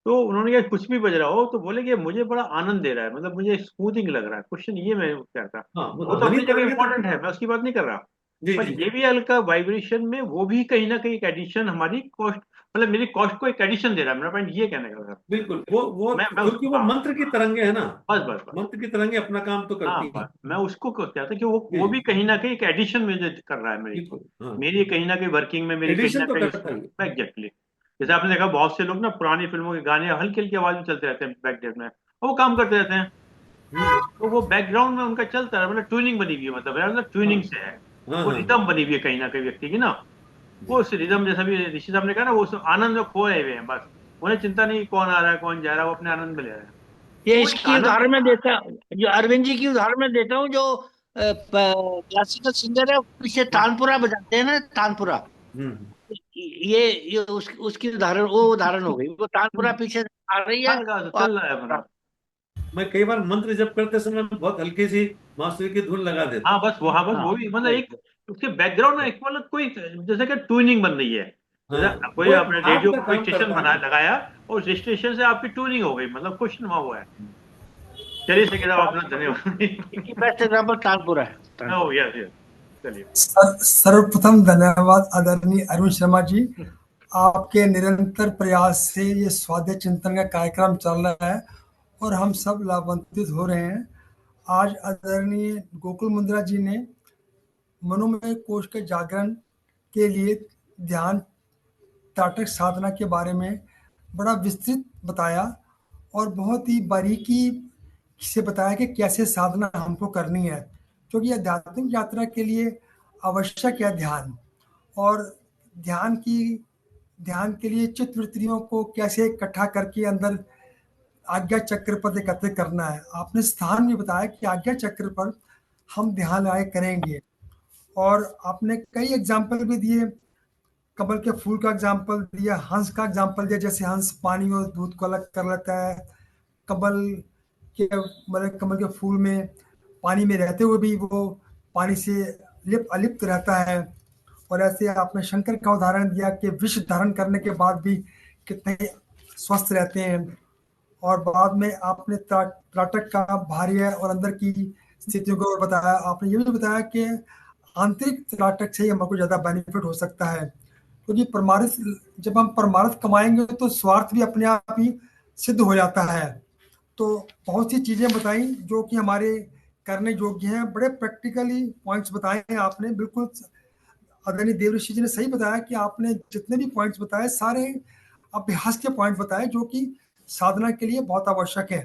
तो उन्होंने कहा कुछ भी बज रहा हो, तो बोले कि मुझे बड़ा आनंद दे रहा है, मतलब मुझे स्मूथिंग लग रहा है। क्वेश्चन ये मैं कह रहा था। हाँ, वो वो तो ध्वनि अपनी जगह तरंगे तो, इंपॉर्टेंट है, मैं उसकी बात नहीं कर रहा। जी पर जी ये भी हल्का वाइब्रेशन में वो भी कहीं ना कहीं एक एडिशन हमारी कॉस्ट, मतलब मेरी कॉस्ट को एक एडिशन दे रहा है। मेरा पॉइंट ये कहने का था। बिल्कुल। वो मैं क्योंकि उसको, वो हाँ, मंत्र की तरंगे है ना, बस बस बस। मंत्र की तरंगे अपना काम तो हाँ करती बस, हैं। मैं उसको कहता था कि वो जी, भी कहीं ना कहीं एक एडिशन मुझे कर रहा है मेरी। बिल्कुल, हाँ। मेरी कहीं ना कहीं वर्किंग में मेरी कहीं ना एडिशन तो कहीं करता उसमें ही है। एग्जैक्टली। जैसे आपने देखा बहुत से लोग ना पुरानी फिल्मों के गाने हल्की हल्की आवाज में चलते रहते हैं बैकग्राउंड में, और वो काम करते रहते हैं। हम्म, तो वो बैकग्राउंड में उनका चलता है, मतलब ट्यूनिंग बनी हुई है, मतलब हाँ ट्यूनिंग से है। हाँ वो हाँ हाँ। रिदम बनी हुई है कहीं ना कहीं व्यक्ति की ना। वो जी, उस रिदम, जैसा भी ऋषि साहब ने कहा ना, वो उस आनंद में खोए हुए हैं बस। उन्हें चिंता नहीं कि कौन आ रहा है कौन जा रहा है, वो अपने आनंद में ले रहे हैं। ये वो एक इसकी आनंद। उदाहरण मैं देता, जो अरविंद जी की उदाहरण मैं देता हूँ, जो क्लासिकल सिंगर है, पीछे तानपुरा बजाते हैं ना, तानपुरा। हम्म ये उसकी उदाहरण, वो उदाहरण हो गई, वो तानपुरा हम्म। पीछे से आ रही है हल्का सा और चल रहा है अपना। मैं कई बार मंत्र जप करते समय बहुत हल्की सी बांसुरी की धुन लगा देता हाँ हूँ। बस वो, हाँ बस हाँ, वो भी मतलब right, एक उसके बैकग्राउंड में एक मतलब कोई, जैसे कि ट्यूनिंग बन रही है। हाँ, जैसे कोई वो एक आपने भाप रेडियो का को कोई काम स्टेशन करता बना है। लगाया, और उस स्टेशन से आपकी ट्यूनिंग हो गई, मतलब खुश नुमा हुआ है। चलिए सर साहब, अपना इसकी धन्यवाद। बेस्ट एग्जाम्पल तानपुरा है, ओह तानपुरा। Yes yes. चलिए। सर्वप्रथम धन्यवाद आदरणीय अरुण शर्मा जी। आपके निरंतर प्रयास से ये स्वाध्याय चिंतन का कार्यक्रम चल रहा है और हम सब लाभान्वित हो रहे हैं। आज आदरणीय गोकुल मुद्रा जी ने मनोमय कोश के जागरण के लिए ध्यान ताटक साधना के बारे में बड़ा विस्तृत बताया और बहुत ही बारीकी से बताया कि कैसे साधना हमको करनी है, क्योंकि आध्यात्मिक यात्रा के लिए आवश्यक है ध्यान। और ध्यान की ध्यान के लिए चित्त वृत्तियों को कैसे इकट्ठा करके अंदर आज्ञा चक्र पर एकत्रित करना है। आपने स्थान भी बताया कि आज्ञा चक्र पर हम ध्यान आए करेंगे। और आपने कई एग्जाम्पल भी दिए, कमल के फूल का एग्जाम्पल दिया, हंस का एग्जाम्पल दिया, जैसे हंस पानी और दूध को अलग कर लेता है। कमल के मतलब कमल के फूल में पानी में रहते हुए भी वो पानी से अलिप्त रहता है। और ऐसे आपने शंकर का उदाहरण दिया कि विष धारण करने के बाद भी कितने स्वस्थ रहते हैं। और बाद में आपने त्राटक का बाहरी और अंदर की स्थितियों को बताया। आपने ये भी बताया कि आंतरिक त्राटक से ही हमको ज़्यादा बेनिफिट हो सकता है, क्योंकि परमार्थ, जब हम परमार्थ कमाएंगे तो स्वार्थ भी अपने आप ही सिद्ध हो जाता है। तो बहुत सी चीजें बताई जो कि हमारे करने योग्य हैं, बड़े प्रैक्टिकली पॉइंट्स बताए हैं आपने। बिल्कुल आदरणीय देवऋषि जी ने सही बताया कि आपने जितने भी पॉइंट्स बताए सारे अभ्यास के पॉइंट बताए जो कि साधना के लिए बहुत आवश्यक है।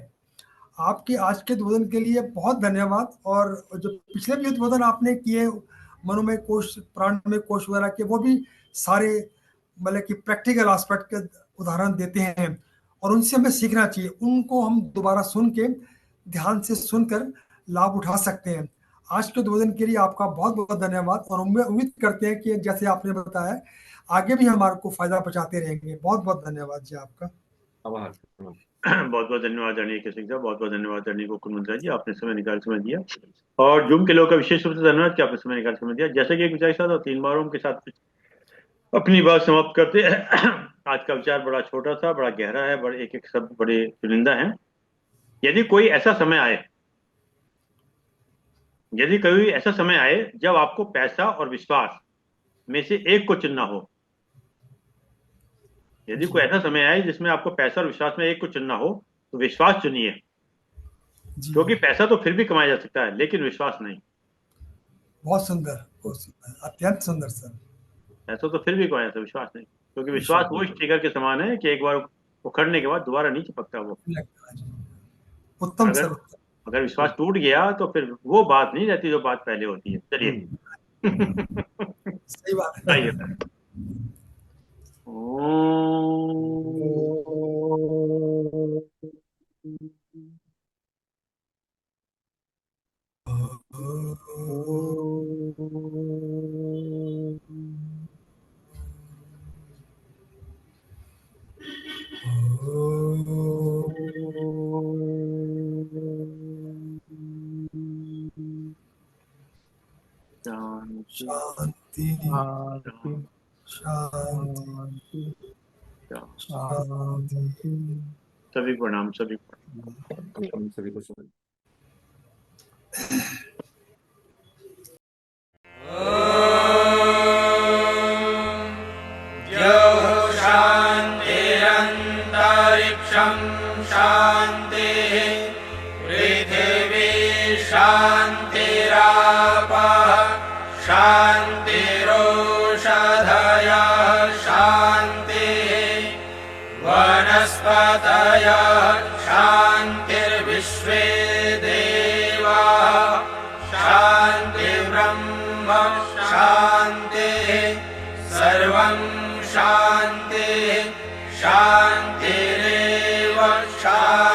आपके आज के उद्बोधन के लिए बहुत धन्यवाद। और जो पिछले भी उद्बोधन आपने किए मनोमय कोश, प्राणमय कोश वगैरह के, वो भी सारे मतलब कि प्रैक्टिकल एस्पेक्ट के उदाहरण देते हैं और उनसे हमें सीखना चाहिए। उनको हम दोबारा सुन के ध्यान से सुनकर लाभ उठा सकते हैं। आज के उद्बोधन के लिए आपका बहुत बहुत धन्यवाद और उम्मीद करते हैं कि जैसे आपने बताया आगे भी हमारे को फायदा पहुंचाते रहेंगे। बहुत बहुत धन्यवाद जी आपका। आभार। बहुत बहुत धन्यवाद आदरणीय केसरी साहब, बहुत बहुत धन्यवाद आदरणीय गोकुल मंत्रा जी, आपने समय निकाल समय दिया। और जूम के लोगों का विशेष रूप से धन्यवाद कि आपने समय निकाल समय दिया। जैसे कि एक विचार था, 3 बार उनके साथ अपनी बात समाप्त करते हैं। आज का विचार बड़ा छोटा था, बड़ा गहरा है, बड़े एक एक शब्द बड़े चुनिंदा हैं। यदि कोई ऐसा समय आए, यदि कोई ऐसा समय आए जब आपको पैसा और विश्वास में से एक को चुनना हो, यदि कोई ऐसा समय आए जिसमें आपको पैसा और विश्वास में एक को चुनना हो, तो विश्वास चुनिए, क्योंकि पैसा तो फिर भी कमाया जा सकता है लेकिन विश्वास नहीं। बहुत सुंदर, अत्यंत सुंदर सर। पैसा तो फिर भी कमाया जा सकता है, विश्वास नहीं, क्योंकि विश्वास वो स्टिकर के समान है कि एक बार उखड़ने के बाद दोबारा नहीं चिपकता वो। उत्तम अगर सर। अगर विश्वास टूट गया तो फिर वो बात नहीं रहती जो बात पहले होती है। चलिए सही बात है। आइए। शांति शांति शांति। सभी प्रणाम, सभी प्रणाम। सभी को समझ। शान्तिरन्तरिक्षं शान्तिः पृथिवी शान्तिरापः शान्तिरोषधयः शान्तिः वनस्पतयः शान्तिर्विश्वे देवाः शान्तिर्ब्रह्म शान्तिः सर्वं शान्तिः शान्तिरेव शान्तिः।